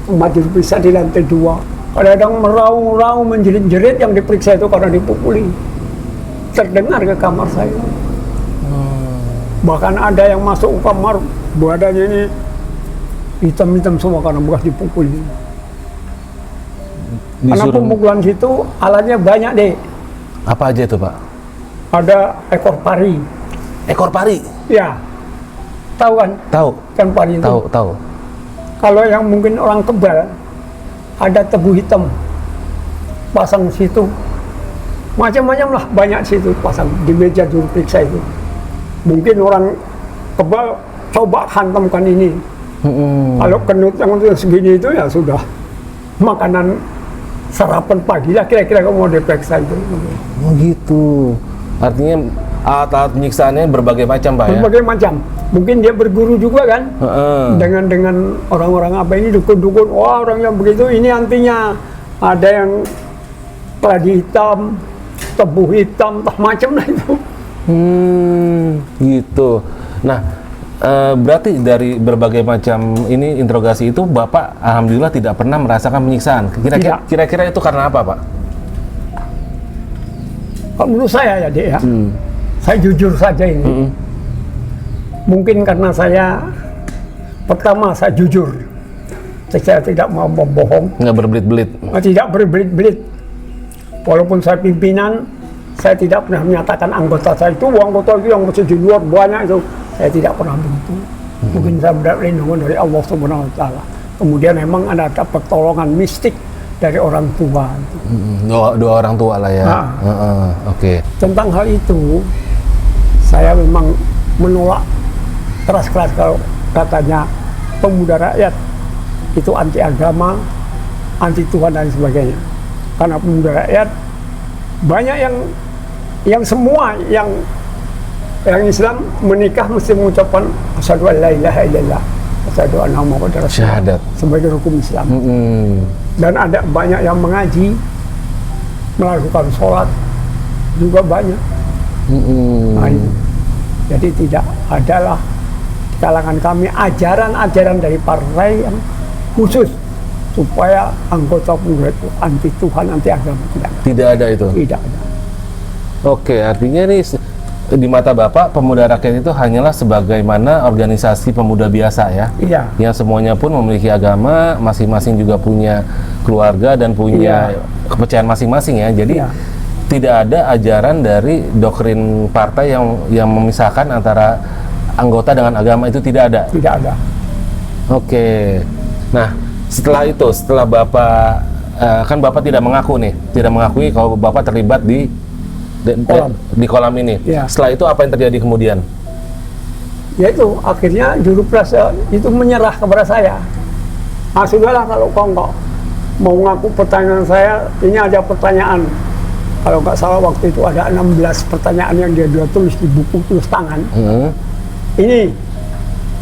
tempat diperiksa di lantai 2. Kadang-kadang meraung-raung menjerit-jerit yang diperiksa itu karena dipukuli. Terdengar ke kamar saya. Bahkan ada yang masuk ke kamar, badannya ini hitam-hitam semua karena bekas dipukuli. Karena Disuruh pemukulan situ alatnya banyak deh. apa aja itu Pak? Ada ekor pari. Ekor pari. Ya, tahu kan? Tahu. Kan pari itu. Tahu. Kalau yang mungkin orang kebal, ada tebu hitam, pasang situ. Macam-macam lah, banyak situ pasang di meja juru periksa itu. Mungkin orang kebal coba hantamkan ini. Kalau kenut yang segini itu ya sudah makanan sarapan pagi lah kira-kira kamu mau diperiksa itu. Oh gitu. Artinya alat-alat penyiksaannya berbagai macam Pak ya? Berbagai macam. Mungkin dia berguru juga kan. Dengan orang-orang apa ini dukun-dukun. Wah orang yang begitu ini antinya. Ada yang keladi hitam, tebu hitam, macam lah itu. Gitu. Nah, berarti dari berbagai macam ini interogasi itu Bapak alhamdulillah tidak pernah merasakan penyiksaan. Kira-kira itu karena apa Pak? Kalau menurut saya ya Dek ya, saya jujur saja ini. Mungkin karena saya pertama saya jujur, saya tidak mau membohong, Nggak berbelit-belit. tidak berbelit-belit. Walaupun saya pimpinan, saya tidak pernah menyatakan anggota saya itu yang masih di luar banyak itu. Saya tidak pernah begitu. Mungkin saya mendapat lindungan dari Allah Subhanahu Wa Taala. Kemudian memang ada pertolongan mistik dari orang tua. Dua orang tua lah ya. Oke. Tentang hal itu, saya memang menolak keras-keras kalau katanya pemuda rakyat itu anti agama, anti Tuhan dan sebagainya. Karena pemuda rakyat banyak yang semua yang Islam menikah mesti mengucapkan asyhadu an la ilaha illallah, asyhadu anna muhammadar rasulullah Syahadat. sebagai rukun Islam. Dan ada banyak yang mengaji, melakukan sholat juga banyak. Nah, itu. Jadi tidak adalah di kalangan kami ajaran-ajaran dari partai yang khusus supaya anggota pemuda itu anti Tuhan, anti agama. Tidak ada itu. Tidak ada. Oke, artinya ini di mata Bapak pemuda rakyat itu hanyalah sebagaimana organisasi pemuda biasa ya. Iya. Yang semuanya pun memiliki agama, masing-masing juga punya keluarga dan punya kepercayaan masing-masing ya. Jadi tidak ada ajaran dari doktrin partai yang memisahkan antara anggota dengan agama, itu tidak ada. Tidak ada. Oke. Nah, setelah Bapak kan Bapak tidak mengakui kalau Bapak terlibat di kolam ini. Ya. Setelah itu apa yang terjadi kemudian? Yaitu akhirnya juru periksa itu menyerah kepada saya. Ah sudahlah kalau kau nggak mau ngaku pertanyaan saya, ini ada pertanyaan. Kalau nggak salah waktu itu ada 16 pertanyaan yang dia tulis di buku tulis tangan. Ini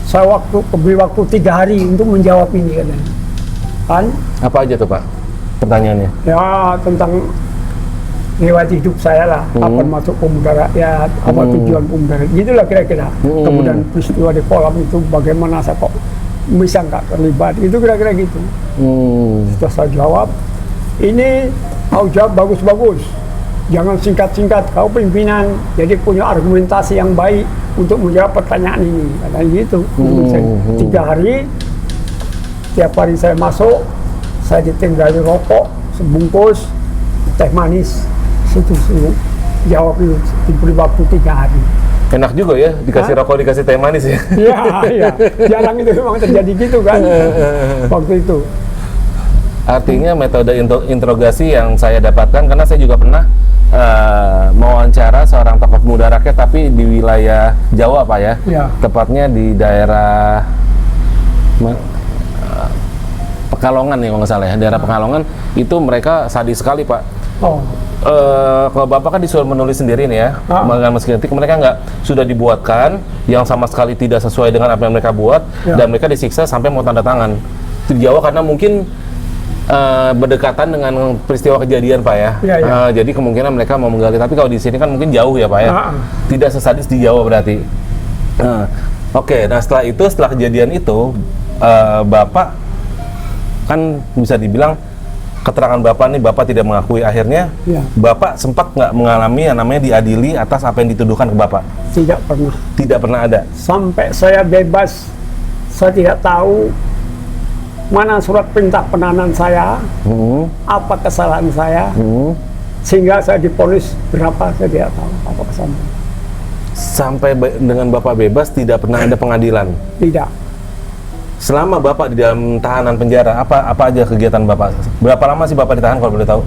saya beri waktu 3 hari untuk menjawab ini katanya. Kan? Apa aja tuh Pak pertanyaannya? Ya tentang lewat hidup saya lah, kapan masuk pemuda rakyat, apa tujuan pemuda rakyat, gitulah kira-kira. Kemudian peristiwa di kolam itu bagaimana saya kok bisa nggak terlibat, itu kira-kira gitu. Setelah saya jawab, ini kau jawab bagus-bagus, jangan singkat-singkat, kau pimpinan, jadi punya argumentasi yang baik untuk menjawab pertanyaan ini, katanya gitu. 3 hari, tiap hari saya masuk, saya ditinggali rokok sebungkus, teh manis. Situ jawab itu diberi waktu 3 hari. Enak juga ya dikasih rokok, dikasih teh manis ya. Iya, jarang itu memang terjadi gitu kan waktu itu. Artinya metode interogasi yang saya dapatkan, karena saya juga pernah mewawancara seorang tokoh pemuda rakyat tapi di wilayah Jawa Pak ya. Ya. Tepatnya di daerah Pekalongan nih kalau nggak salah ya, daerah Pekalongan itu mereka sadis sekali Pak. Oh, Kalau Bapak kan disuruh menulis sendiri nih ya, dengan mesin ketik, mereka nggak sudah dibuatkan yang sama sekali tidak sesuai dengan apa yang mereka buat, dan mereka disiksa sampai mau tanda tangan. Itu di Jawa karena mungkin berdekatan dengan peristiwa kejadian Pak ya. Jadi kemungkinan mereka mau menggali, tapi kalau di sini kan mungkin jauh ya Pak ya, tidak sesadis di Jawa berarti. Oke, nah setelah kejadian itu, Bapak kan bisa dibilang keterangan Bapak nih, Bapak tidak mengakui, akhirnya Bapak sempat nggak mengalami yang namanya diadili atas apa yang dituduhkan ke Bapak? tidak pernah. Tidak pernah ada? Sampai saya bebas, saya tidak tahu mana surat perintah penahanan saya, apa kesalahan saya, sehingga saya diponis berapa saya tidak tahu apa kesalahan. Sampai dengan Bapak bebas tidak pernah ada pengadilan? Tidak. Selama Bapak di dalam tahanan penjara, apa aja kegiatan Bapak? Berapa lama sih Bapak ditahan kalau boleh tahu?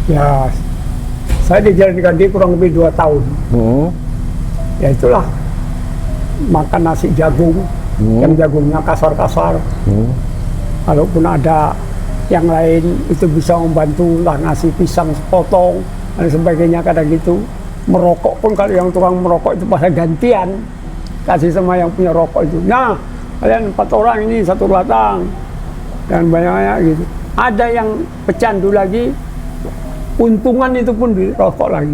Ya, saya di Jalan Ganti kurang lebih 2 tahun. Ya itulah, makan nasi jagung, yang jagungnya kasar-kasar. Kalaupun ada yang lain itu bisa membantu lah, ngasih pisang sepotong dan sebagainya, kadang gitu. Merokok pun kalau yang tukang merokok itu pada gantian, kasih sama yang punya rokok itu. Nah, kalian 4 orang ini 1 batang dan banyak gitu. Ada yang pecandu lagi, untungan itu pun dirokok lagi,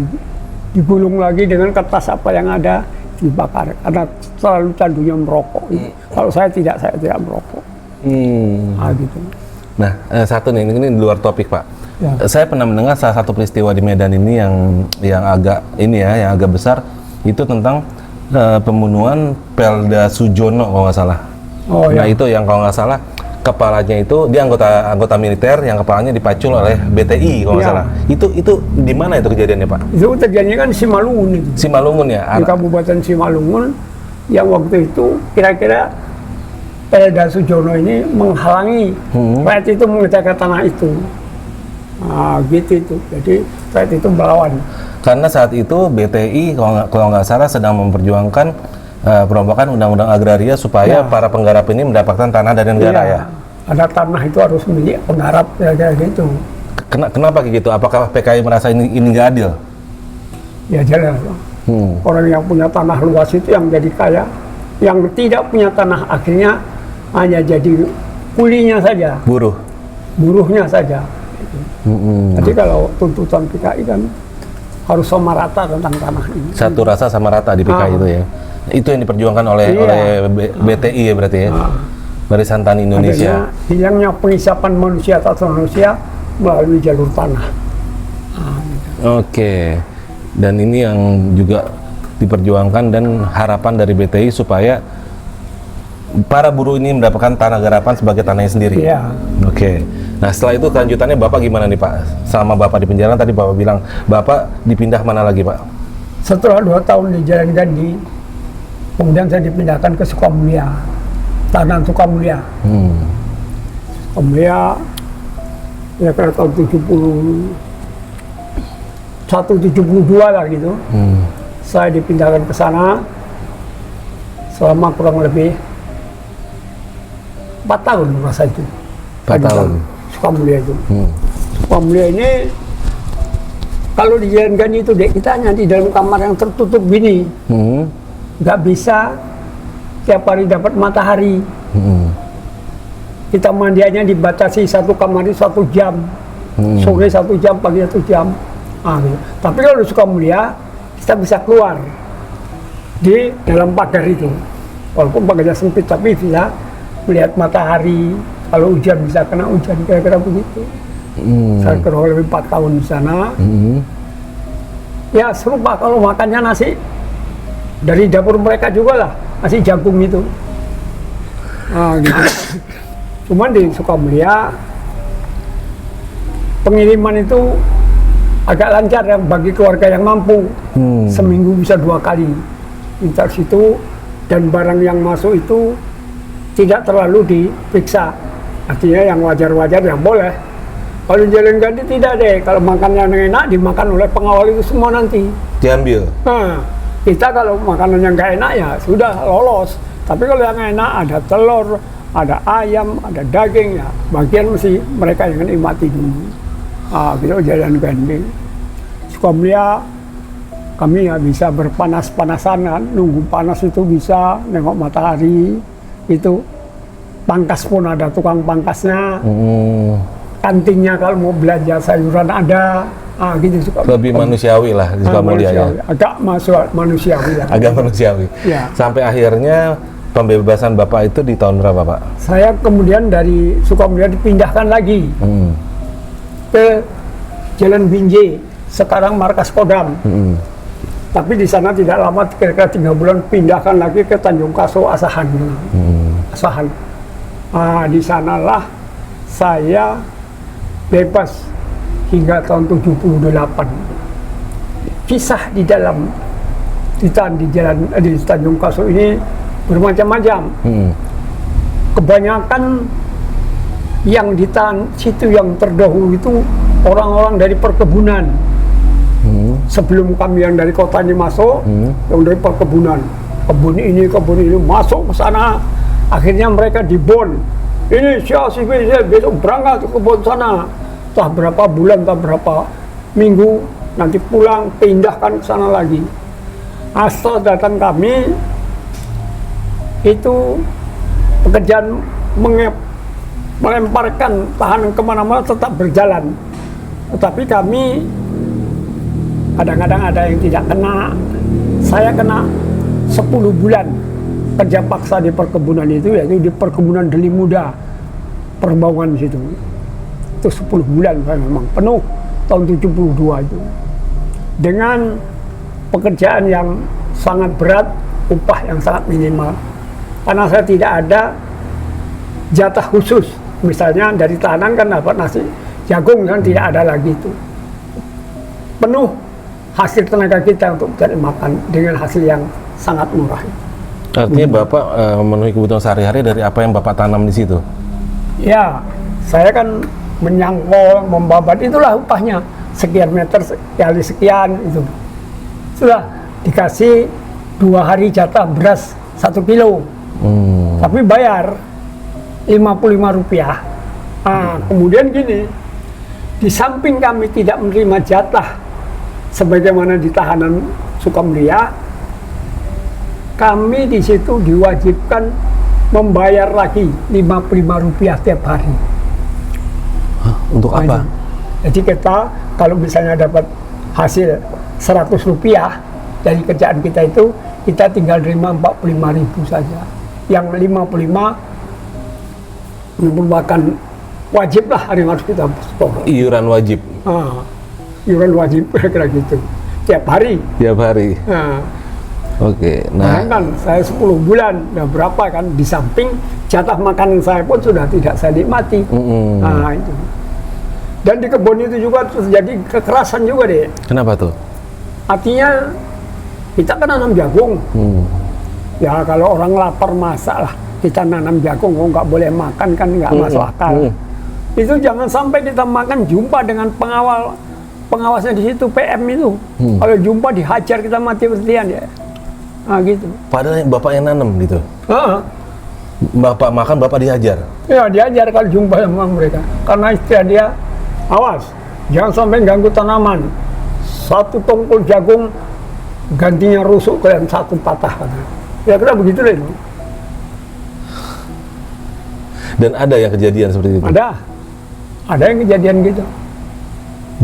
digulung lagi dengan kertas apa yang ada, dibakar karena selalu candunya merokok. Kalau saya tidak merokok. Gitu. Nah, satu nih, ini di luar topik Pak. Saya pernah mendengar salah satu peristiwa di Medan ini yang agak besar, itu tentang pembunuhan Pelda Sujono kalau nggak salah. Nah itu yang kalau nggak salah kepalanya itu dia anggota militer yang kepalanya dipacul oleh BTI kalau nggak salah. Itu di mana itu kejadiannya Pak? Itu terjadinya kan Simalungun itu. Simalungun ya. Di Kabupaten Simalungun yang waktu itu kira-kira Pelda Sujono ini menghalangi rakyat itu mengerjakan tanah itu. Gitu itu. Jadi rakyat itu melawan. Karena saat itu BTI kalau nggak salah sedang memperjuangkan perombakan undang-undang agraria supaya para penggarap ini mendapatkan tanah dari negara ya. Ada tanah itu harus milik penggarap kayak gitu. Kenapa kayak gitu? Apakah PKI merasa ini nggak adil? Ya jelas. Orang yang punya tanah luas itu yang jadi kaya, yang tidak punya tanah akhirnya hanya jadi kulinya saja. Buruhnya saja. Jadi kalau tuntutan PKI kan harus sama rata tentang tanah ini. Satu rasa sama rata di PKI itu ya. Itu yang diperjuangkan oleh BTI ya berarti ya. Barisan Tani Indonesia. Adanya hilangnya pengisapan manusia atas manusia melalui jalur tanah. Oke. Dan ini yang juga diperjuangkan dan harapan dari BTI supaya para buruh ini mendapatkan tanah garapan sebagai tanahnya sendiri. Oke. Nah setelah itu kelanjutannya Bapak gimana nih Pak? Selama Bapak di penjara tadi Bapak bilang Bapak dipindah mana lagi Pak? Setelah 2 tahun di Jalan Gandhi, kemudian saya dipindahkan ke Sukamulya, tahanan Sukamulya. Sukamulya ya pada tahun 72 lah gitu. Saya dipindahkan ke sana selama kurang lebih 4 tahun merasa itu. 4 tahun. Sukamulya itu. Sukamulya ini kalau di Jalan Gandhi itu kita hanya di dalam kamar yang tertutup gini. Nggak bisa tiap hari dapat matahari. Kita mandiannya dibatasi satu kamar itu 1 jam. Sore 1 jam, pagi 1 jam. Gitu. Tapi kalau di Sukamulya kita bisa keluar di dalam pagar itu. Walaupun pagarnya sempit tapi bisa melihat matahari. Kalau hujan bisa kena hujan, kira-kira begitu. Saya kurang lebih 4 tahun di sana. Ya serupa, kalau makannya nasi dari dapur mereka juga lah, nasi jagung itu. Gitu. Cuman di Sukamulya pengiriman itu agak lancar yang bagi keluarga yang mampu. Seminggu bisa 2 kali minta situ, dan barang yang masuk itu tidak terlalu diperiksa. Artinya yang wajar-wajar yang boleh. Kalau Jalan Gandhi tidak deh, kalau makannya yang enak dimakan oleh pengawal itu semua nanti. Diambil? Nah, kita kalau makanan yang nggak enak ya sudah lolos. Tapi kalau yang enak ada telur, ada ayam, ada daging, ya bagian mesti mereka yang nikmati dulu. Gitu jalan pendek. Sukamulia kami ya bisa berpanas-panasan kan, nunggu panas itu bisa, nengok matahari, itu pangkas pun ada tukang pangkasnya, kantinnya kalau mau belanja sayuran ada, gitu suka. Lebih manusiawi lah di Sukamulia ya. Agak manusiawi lah. Agak manusiawi. Ya. Sampai akhirnya pembebasan Bapak itu di tahun berapa, Pak? Saya kemudian dari Sukamulia dipindahkan lagi ke Jalan Binjai, sekarang markas Kodam. Tapi di sana tidak lama, kira-kira 3 bulan pindahkan lagi ke Tanjung Kaso Asahan. Asahan. Di sanalah saya bebas hingga tahun 78. Kisah di dalam di Tanjung Kaso ini bermacam-macam. Kebanyakan yang ditahan situ yang terdahulu itu orang-orang dari perkebunan. Sebelum kami yang dari kota ini masuk, yang dari perkebunan, kebun ini masuk ke sana. Akhirnya mereka dibon. Ini si besok berangkat ke kebun sana. Entah berapa bulan, entah berapa minggu, nanti pulang, pindahkan ke sana lagi. Asal datang kami, itu pekerjaan melemparkan tahanan kemana-mana tetap berjalan. Tetapi kami kadang-kadang ada yang tidak kena. Saya kena 10 bulan kerja paksa di perkebunan itu, yaitu di perkebunan Deli Muda, Perbaungan situ. Itu 10 bulan saya memang penuh tahun 72 itu. Dengan pekerjaan yang sangat berat, upah yang sangat minimal. Karena saya tidak ada jatah khusus. Misalnya dari tahanan kan dapat nasi jagung, kan tidak ada lagi itu. Penuh hasil tenaga kita untuk mencari makan dengan hasil yang sangat murah. Artinya Bapak memenuhi kebutuhan sehari-hari dari apa yang Bapak tanam di situ? Ya, saya kan menyangkol, membabat, itulah upahnya. Sekian meter, kali sekian, itu. Sudah dikasih 2 hari jatah beras 1 kilo. Tapi bayar Rp55. Kemudian gini, di samping kami tidak menerima jatah sebagaimana di tahanan Sukamulia, kami di situ diwajibkan membayar lagi Rp55 tiap hari. Untuk apa? Jadi kita kalau misalnya dapat hasil Rp100 dari kerjaan kita itu, kita tinggal terima Rp45.000 saja. Yang 55 merupakan wajib lah, hari harus kita setor. Iuran wajib. Iuran wajib kira-kira gitu. Tiap hari. Tiap hari. Oke. Nah, kan saya 10 bulan, udah berapa kan, di samping jatah makanan saya pun sudah tidak saya nikmati. Itu. Dan di kebun itu juga terjadi kekerasan juga deh. Kenapa tuh? Artinya kita kan nanam jagung. Ya kalau orang lapar masak lah, kita nanam jagung, nggak boleh makan kan nggak masuk akal. Itu jangan sampai kita makan jumpa dengan pengawasnya di situ, PM itu. Kalau jumpa dihajar, kita mati berhentian ya. Gitu. Padahal Bapak yang nanam gitu. Bapak makan, Bapak dihajar. Ya dihajar kalau jumpa sama mereka. Karena istilah dia, awas, jangan sampai ganggu tanaman. 1 tongkol jagung gantinya rusuk, kalian 1 patah. Ya kira begitu deh. Dan ada yang kejadian seperti itu? Ada yang kejadian gitu.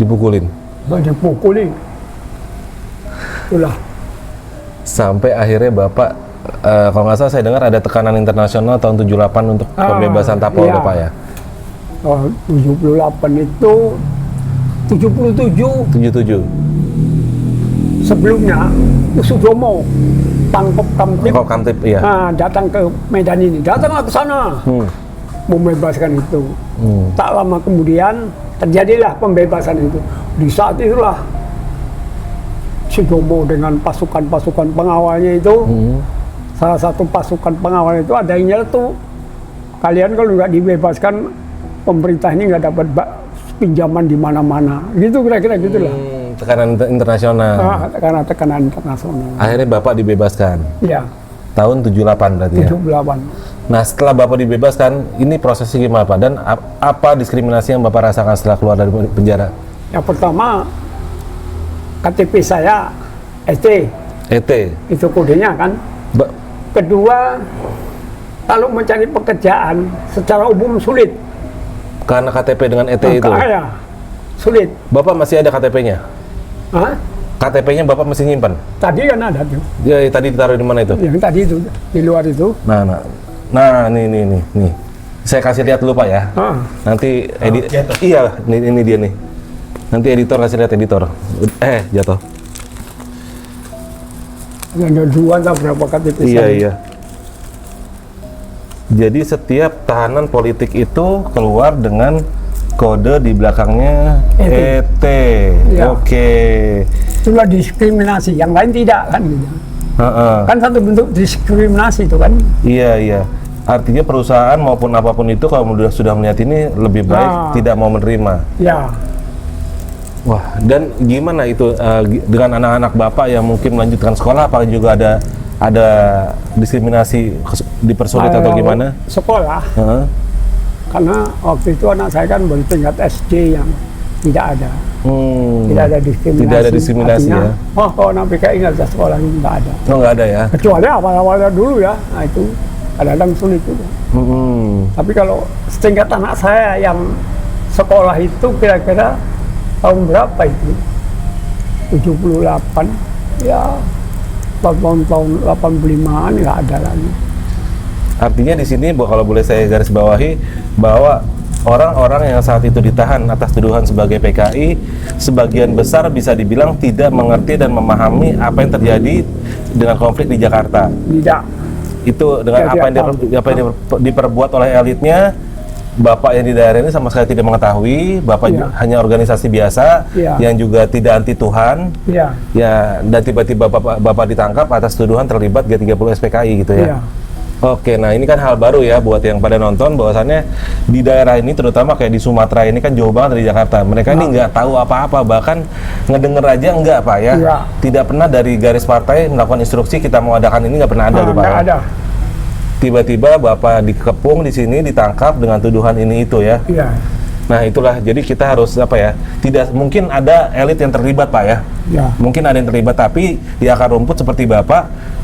Dipukulin? Dipukulin. Itulah. Sampai akhirnya Bapak, kalau nggak salah saya dengar ada tekanan internasional tahun 78 untuk pembebasan Tapol, iya. Bapak ya? 78 itu 77. Sebelumnya Sudomo Pangkop Kamtip, iya. datang ke Medan ini, datanglah ke sana membebaskan itu. Tak lama kemudian terjadilah pembebasan itu. Di saat itulah Sudomo dengan pasukan-pasukan pengawalnya itu, salah satu pasukan pengawal itu ada yang nyeletuk, kalian kalau nggak dibebaskan, pemerintah ini nggak dapat pinjaman di mana-mana. Gitu kira-kira gitulah. Tekanan internasional. Karena tekanan internasional. Akhirnya Bapak dibebaskan. Iya. Tahun 78 berarti ya? 78. Nah, setelah Bapak dibebaskan, ini prosesnya gimana Pak? Dan apa diskriminasi yang Bapak rasakan setelah keluar dari penjara? Yang pertama, KTP saya ST, ET. itu kodenya kan. Ba- Kedua, kalau mencari pekerjaan secara umum sulit. karena KTP dengan ET itu. Ya, sulit. Bapak masih ada KTP-nya? Hah? KTP-nya Bapak masih nyimpan? Tadi kan ada tuh. Ya, tadi ditaruh di mana itu? Yang tadi itu, di luar itu. Nah, nih. Saya kasih lihat dulu Pak ya. Nanti iya, ini dia nih. Nanti editor kasih lihat editor. Jatuh. Ada dua atau berapa KTP saya. Iya. Jadi setiap tahanan politik itu keluar dengan kode di belakangnya ET. Iya. Oke. Itulah diskriminasi, yang lain tidak kan gitu. Kan satu bentuk diskriminasi itu kan. Iya. Artinya perusahaan maupun apapun itu kalau sudah melihat ini lebih baik tidak mau menerima. Ya. Wah, dan gimana itu dengan anak-anak Bapak yang mungkin melanjutkan sekolah, apa juga ada diskriminasi, dipersulit atau gimana? Sekolah. Karena waktu itu anak saya kan baru tingkat SD yang tidak ada. Tidak ada diskriminasi. Tidak ada diskriminasi. Artinya, Ya. kalau anak PKI nggak bisa sekolah, nggak ada. Oh, nggak ada ya? Kecuali awal-awalnya dulu ya. Nah itu kadang-kadang sulit juga. Tapi kalau setingkat anak saya yang sekolah itu kira-kira tahun berapa itu? 78. Ya, tahun 85-an nggak ada lagi. Artinya di sini kalau boleh saya garis bawahi bahwa orang-orang yang saat itu ditahan atas tuduhan sebagai PKI sebagian besar bisa dibilang tidak mengerti dan memahami apa yang terjadi dengan konflik di Jakarta. Tidak. Itu dengan apa yang diperbuat oleh elitnya, Bapak yang di daerah ini sama sekali tidak mengetahui. Bapak hanya organisasi biasa yang juga tidak anti Tuhan. Ya, dan tiba-tiba Bapak ditangkap atas tuduhan terlibat G30 SPKI gitu ya. Oke, nah ini kan hal baru ya buat yang pada nonton, bahwasannya di daerah ini terutama kayak di Sumatera ini kan jauh banget dari Jakarta. Mereka ini nggak tahu apa-apa, bahkan ngedenger aja enggak Pak ya. Tidak pernah dari garis partai melakukan instruksi kita mau adakan ini, nggak pernah ada Pak. Nggak ada. Tiba-tiba Bapak dikepung di sini, ditangkap dengan tuduhan ini itu ya. Iya. Nah itulah, jadi kita harus apa ya, tidak mungkin ada elit yang terlibat Pak ya. Mungkin ada yang terlibat, tapi di akar rumput seperti Bapak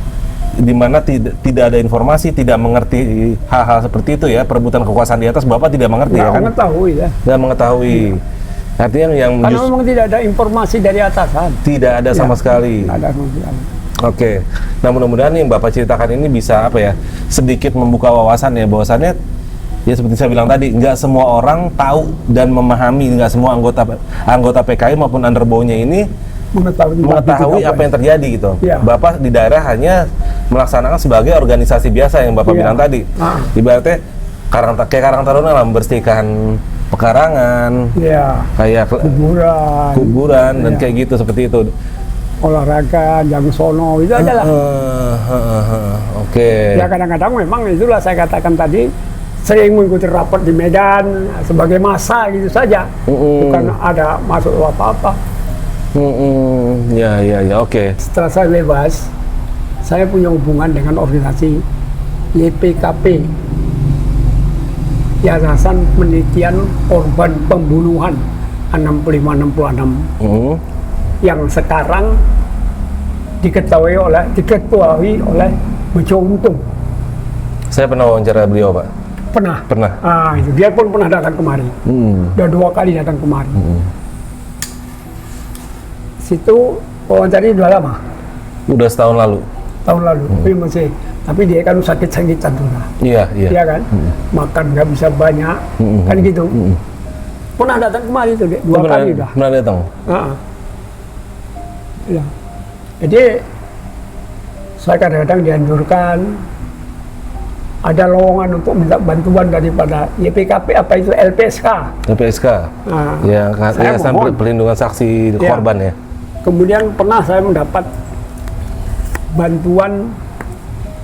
di mana tidak ada informasi, tidak mengerti hal-hal seperti itu ya, perebutan kekuasaan di atas, Bapak tidak mengerti ya kan? Nggak mengetahui. Artinya yang karena memang tidak ada informasi dari atasan. Tidak ada sama sekali. Tidak ada sama sekali. Oke. Nah mudah-mudahan yang Bapak ceritakan ini bisa apa ya, sedikit membuka wawasan ya, bahwasannya ya seperti saya bilang tadi, nggak semua orang tahu dan memahami, nggak semua anggota PKI maupun underbownya ini mengetahui apa yang terjadi gitu. Bapak di daerah hanya melaksanakan sebagai organisasi biasa yang Bapak bilang tadi. Ibaratnya kayak Karang Taruna lah, membersihkan pekarangan, kayak kuburan dan kayak gitu, seperti itu. Olahraga, jang sono, itu aja lah. Oke. Ya kadang-kadang memang itulah saya katakan tadi, sering mengikuti rapat di Medan sebagai massa gitu saja, bukan ada masuk apa-apa. Ya, oke. Setelah saya bebas, saya punya hubungan dengan organisasi YPKP, Yayasan Penelitian Korban Pembunuhan 6566, yang sekarang diketuai oleh Bejo Untung. Saya pernah wawancara beliau Pak. Pernah. Itu dia pun pernah datang kemari. Udah 2 kali datang kemari. Situ wawancaranya udah lama. Udah setahun lalu. Tapi dia kan sakit-sakitan tuh. Iya kan. Makan nggak bisa banyak, kan gitu. Pernah datang kemari tuh, 2 kali udah. Pernah datang. Ya. Jadi saya kadang-kadang dianjurkan, ada lowongan untuk minta bantuan daripada YPKP, apa itu LPSK. Ya, Yayasan Perlindungan Saksi Korban ya. Kemudian pernah saya mendapat bantuan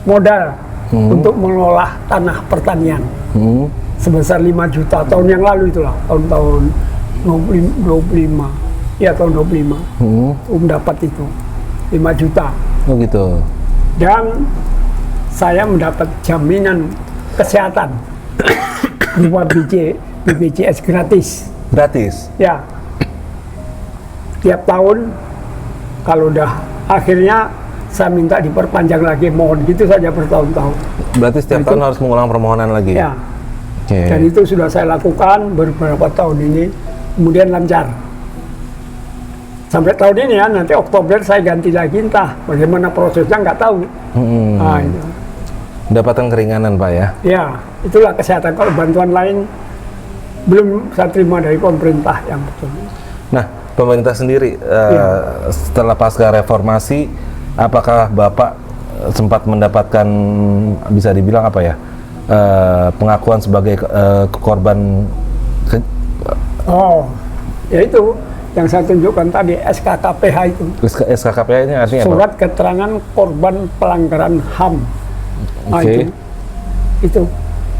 modal untuk mengelola tanah pertanian sebesar 5 juta tahun yang lalu itulah, tahun 25. Ya, tahun 25. Mendapat itu 5 juta. Oh gitu. Dan saya mendapat jaminan kesehatan berupa BPJS gratis. Gratis. Ya, tiap tahun kalau udah akhirnya saya minta diperpanjang lagi, mohon gitu saja bertahun-tahun. Berarti setiap Nah, tahun itu- harus mengulang permohonan lagi. Ya, Oke. dan itu sudah saya lakukan beberapa tahun ini, kemudian lancar. Sampai tahun ini ya, nanti Oktober saya ganti lagi, entah bagaimana prosesnya nggak tahu. Mm-mm. Nah, itu. Mendapatkan keringanan Pak ya. Ya, itulah kesehatan. Kalau bantuan lain belum saya terima dari pemerintah yang betul. Nah, pemerintah sendiri setelah pasca reformasi, apakah Bapak sempat mendapatkan, bisa dibilang apa ya, pengakuan sebagai korban Oh, ya itu yang saya tunjukkan tadi, SKKPH itu. SKKPH ini artinya apa? Surat keterangan korban pelanggaran HAM. Nah, Oke. itu.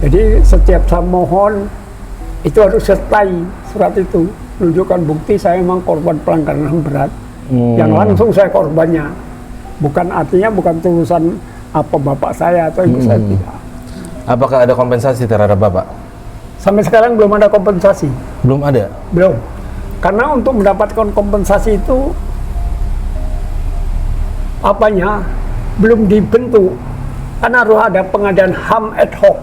Jadi setiap saya mohon itu harus sertai surat itu, menunjukkan bukti saya memang korban pelanggaran HAM berat. Yang langsung saya korbannya. Bukan artinya bukan tulisan apa bapak saya atau ibu saya, tidak. Apakah ada kompensasi terhadap Bapak? Sampai sekarang belum ada kompensasi. Belum ada. Belum. Karena untuk mendapatkan kompensasi itu apanya belum dibentuk. Karena harus ada pengadaan HAM ad hoc.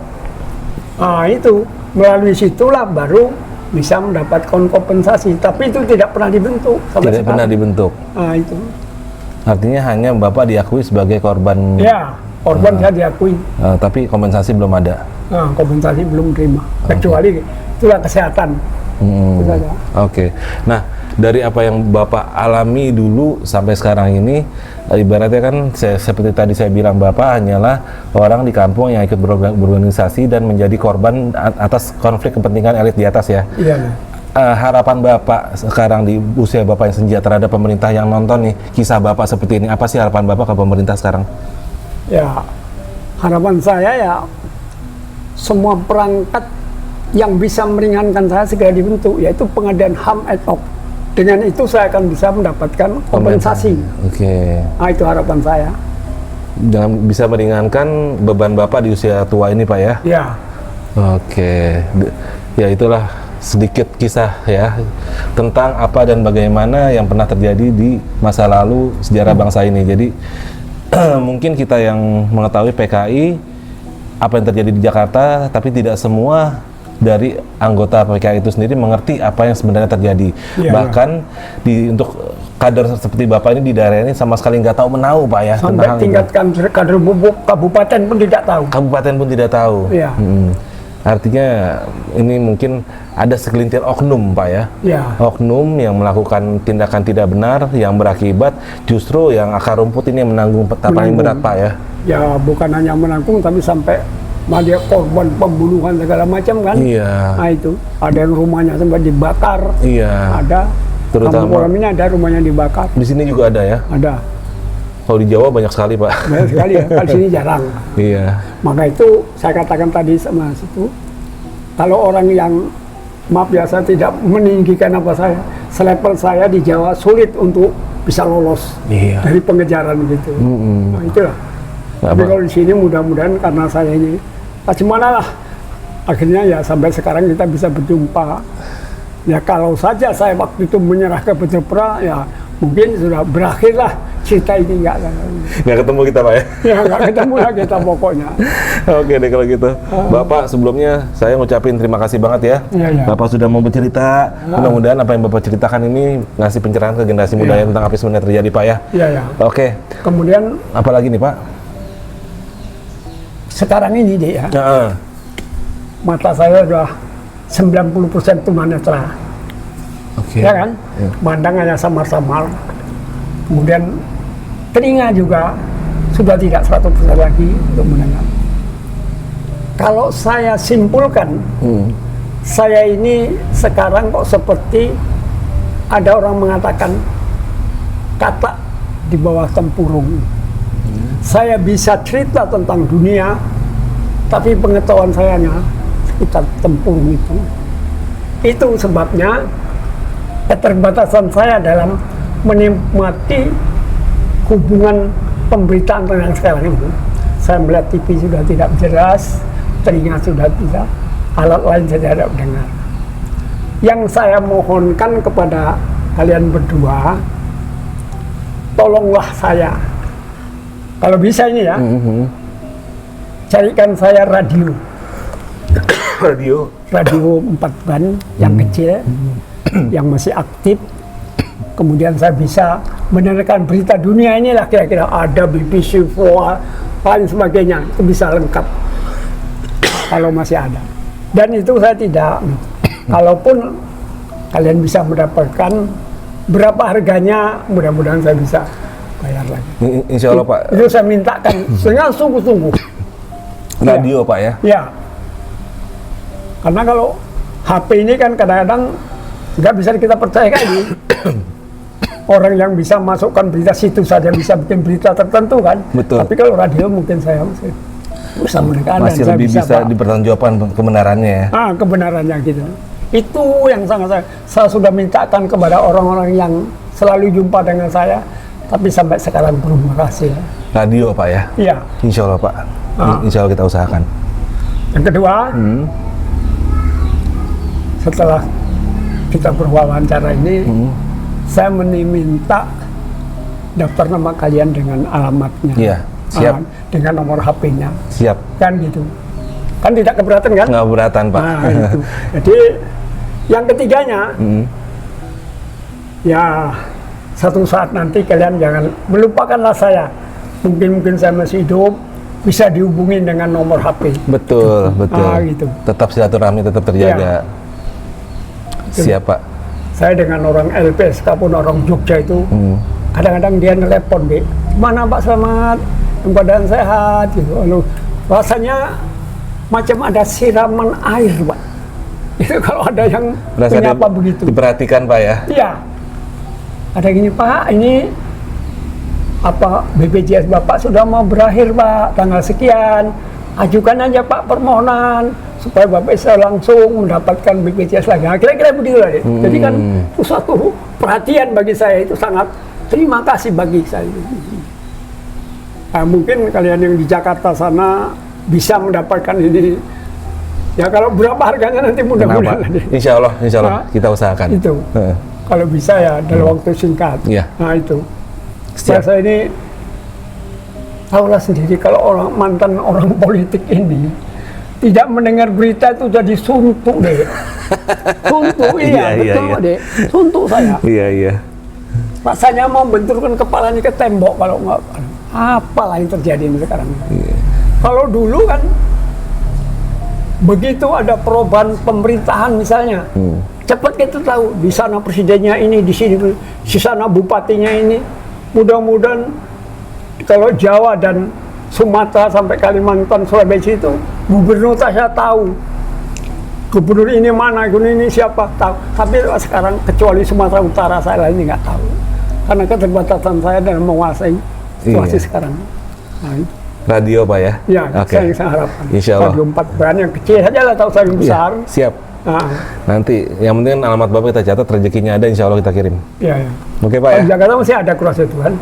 Nah, itu melalui situlah baru bisa mendapatkan kompensasi. Tapi itu tidak pernah dibentuk sampai Tidak pernah sekarang. dibentuk. Nah, itu. Artinya hanya Bapak diakui sebagai korban, Ya, korban saya diakui. tapi kompensasi belum ada. Nah, kompensasi belum terima. Kecuali itulah kesehatan. Itu saja. Oke. Nah, dari apa yang Bapak alami dulu sampai sekarang ini, ibaratnya kan seperti tadi saya bilang, Bapak hanyalah orang di kampung yang ikut berorganisasi dan menjadi korban atas konflik kepentingan elit di atas ya. Iya. Harapan Bapak sekarang di usia Bapak yang senja terhadap pemerintah yang nonton nih kisah Bapak seperti ini, apa sih harapan Bapak ke pemerintah sekarang? Ya, harapan saya ya semua perangkat yang bisa meringankan saya segera dibentuk, yaitu pengadaan HAM ad hoc. Dengan itu saya akan bisa mendapatkan kompensasi. Oke. Nah, itu harapan saya. Dan bisa meringankan beban Bapak di usia tua ini, Pak ya? Ya, Oke. Ya itulah sedikit kisah ya tentang apa dan bagaimana yang pernah terjadi di masa lalu sejarah bangsa ini. Jadi mungkin kita yang mengetahui PKI, apa yang terjadi di Jakarta, tapi tidak semua dari anggota PKI itu sendiri mengerti apa yang sebenarnya terjadi. Iya, Bahkan untuk kader seperti Bapak ini di daerah ini sama sekali nggak tahu menau, Pak ya. sampai tentang tingkat kader bubuk kabupaten pun tidak tahu. kabupaten pun tidak tahu. Iya. Artinya ini mungkin ada segelintir oknum, Pak ya. Ya, Oknum yang melakukan tindakan tidak benar yang berakibat justru yang akar rumput ini yang menanggung paling berat, Pak ya. ya bukan hanya menanggung tapi sampai dia korban pembunuhan segala macam kan. Iya. Nah, itu ada yang rumahnya sampai dibakar. Iya. Ada. Terutama- Kampung Kolam ini ada rumahnya dibakar. Di sini juga ada ya. Ada. Kalau di Jawa banyak sekali, Pak. Banyak sekali ya. Kalau di sini jarang. Iya. Maka itu saya katakan tadi sama situ, kalau orang yang maaf ya saya tidak meninggikan apa saya, selevel saya di Jawa sulit untuk bisa lolos Iya. dari pengejaran gitu. Nah, itulah. Nggak Tapi apa- kalau di sini mudah-mudahan karena saya ini, gimana lah, akhirnya ya sampai sekarang kita bisa berjumpa. Ya kalau saja saya waktu itu menyerah ke Petrepra, ya mungkin sudah berakhirlah cerita ini Nggak ketemu kita, Pak ya. ya nggak ketemu lah kita pokoknya. Oke deh kalau gitu. Bapak sebelumnya saya ngucapin terima kasih banget ya. Iya, iya. Bapak sudah mau bercerita. Mudah-mudahan apa yang Bapak ceritakan ini ngasih pencerahan ke generasi muda Iya. tentang apa yang sebenarnya terjadi, Pak ya. Iya ya. Oke. Kemudian Apalagi nih, Pak? sekarang ini deh ya, Heeh. mata saya sudah 90% tunanetra, Oke. ya kan? Pandangannya samar-samar. Kemudian telinga juga sudah tidak 100% lagi untuk mendengar. Kalau saya simpulkan, saya ini sekarang kok seperti ada orang mengatakan kata di bawah tempurung. Saya bisa cerita tentang dunia, tapi pengetahuan saya hanya sekitar tempurung itu. Itu sebabnya keterbatasan saya dalam menikmati hubungan pemberitaan yang sekarang ini. Saya melihat TV sudah tidak jelas, telinga sudah bisa, alat lain saja tidak mendengar. Yang saya mohonkan kepada kalian berdua, tolonglah saya. Kalau bisa ini ya, carikan saya radio. Radio 4 ban yang kecil, yang masih aktif. Kemudian saya bisa mendengarkan berita dunia inilah, kira-kira ada BBC, VOA, lain sebagainya. Itu bisa lengkap kalau masih ada. Dan itu saya tidak, kalaupun kalian bisa mendapatkan berapa harganya, mudah-mudahan saya bisa bayar lagi. Insya Allah Pak. Itu saya mintakan dengan sungguh-sungguh. Radio Pak ya? Ya. Karena kalau HP ini kan kadang-kadang nggak bisa kita percaya lagi. Orang yang bisa masukkan berita situ saja bisa bikin berita tertentu kan. Betul. Tapi kalau radio mungkin saya bisa mendengar masih dan lebih saya bisa dipertanggungjawabkan kebenarannya ya. Kebenarannya gitu. Itu yang sangat saya sudah mintakan kepada orang-orang yang selalu jumpa dengan saya, tapi sampai sekarang belum berhasil. Radio Pak ya? Iya. Insya Allah Pak. Insya Allah kita usahakan. Yang kedua, setelah kita berwawancara ini, saya minta daftar nama kalian dengan alamatnya. Iya, siap. Dengan nomor HP-nya. Siap. Kan gitu. Kan tidak keberatan kan? Nggak keberatan Pak. Nah, itu. Jadi yang ketiganya, ya satu saat nanti kalian jangan melupakanlah saya. Mungkin saya masih hidup, bisa dihubungin dengan nomor HP. Betul, betul. Gitu. Tetap silaturahmi tetap terjaga. Siap Pak. Saya dengan orang LPSK pun orang Jogja itu, kadang-kadang dia telepon, Dek, mana Pak Slamet, badan sehat, gitu. Lalu rasanya macam ada siraman air, Pak. Itu kalau ada yang menyapa begitu. Diperhatikan Pak ya? Iya. Ada gini, Pak, ini apa BPJS Bapak sudah mau berakhir Pak, tanggal sekian. Ajukan aja Pak permohonan supaya Bapak bisa langsung mendapatkan BPJS lagi. Nah, kira-kira begitu lah. Jadi kan itu suatu perhatian bagi saya, itu sangat terima kasih bagi saya. Nah, mungkin kalian yang di Jakarta sana bisa mendapatkan ini. Ya kalau berapa harganya nanti mudah-mudahan. Insya Allah kita usahakan. Itu. Kalau bisa ya dalam waktu singkat. Iya. Nah itu. Siap. Saya ini tahulah sendiri kalau mantan orang politik ini tidak mendengar berita itu jadi suntuk deh. Suntuk, iya betul deh. Suntuk saya. Iya. Rasanya mau benturkan kepalanya ke tembok kalau nggak. Apalah yang terjadi sekarang. Iya. Kalau dulu kan begitu ada perubahan pemerintahan misalnya, cepat kita tahu di sana presidennya ini, di sini, di sana bupatinya ini. Mudah-mudahan kalau Jawa dan Sumatera sampai Kalimantan, Sulawesi itu gubernur saya tahu. Gubernur ini mana, gubernur ini siapa tahu. Tapi sekarang kecuali Sumatera Utara saya ini nggak tahu. Karena keterbatasan saya dalam menguasai situasi sekarang. Nah, itu. Radio Pak ya? Ya, saya harapkan. Insya Allah. Radio 4 ban yang kecil saja lah, tahu saya yang besar. Ya, siap. Nanti yang penting alamat Bapak kita catat, rezekinya ada, insya Allah kita kirim. Iya. Oke Pak ya? Di Jakarta masih ada kuasa Tuhan.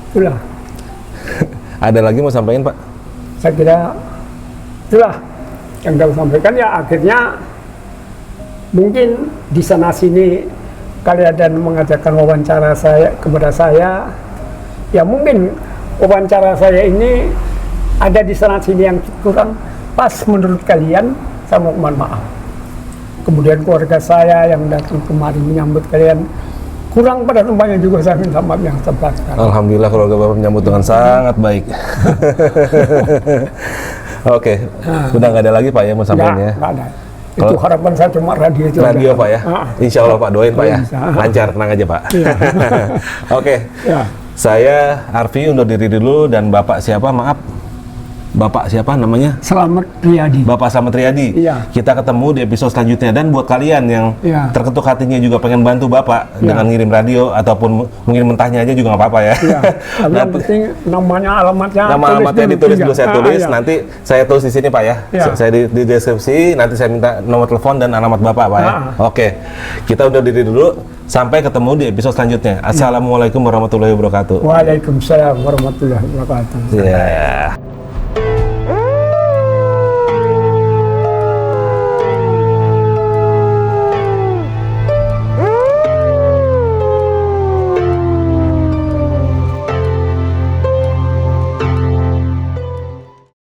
Itulah. Ada lagi mau sampaikan Pak? Saya kira itulah yang saya sampaikan. Ya akhirnya mungkin di sana sini kalian dan mengajarkan wawancara saya kepada saya. Ya mungkin wawancara saya ini ada di sana sini yang kurang pas menurut kalian, saya mohon maaf. Kemudian keluarga saya yang datang kemari menyambut kalian kurang pada tempatnya juga, saya minta maaf yang sebesar-besarnya. Alhamdulillah keluarga Bapak menyambut dengan sangat baik. Oke, udah nggak ada lagi Pak ya mau sampaikan ya? Nggak ada. Itu harapan saya cuma radio itu. Radio Pak ya? Insya Allah Pak, doain Pak ya. Bisa. Lancar, tenang aja Pak. Oke. Ya. Saya Arfi undur diri dulu, dan Bapak siapa? Maaf. Bapak siapa namanya? Slamet Riyadi. Bapak Slamet Riyadi. Iya. Kita ketemu di episode selanjutnya, dan buat kalian yang terketuk hatinya juga pengen bantu Bapak dengan ngirim radio ataupun mungkin mentahnya aja juga nggak apa-apa ya. Iya. Yang penting namanya, alamatnya. Nama alamatnya ditulis dulu, saya tulis. Iya. Nanti saya tulis di sini Pak ya. Iya. Saya di deskripsi, nanti saya minta nomor telepon dan alamat Bapak Pak ya. Oke. Kita udah diri dulu. Sampai ketemu di episode selanjutnya. Assalamualaikum warahmatullahi wabarakatuh. Waalaikumsalam warahmatullahi wabarakatuh. Yeah.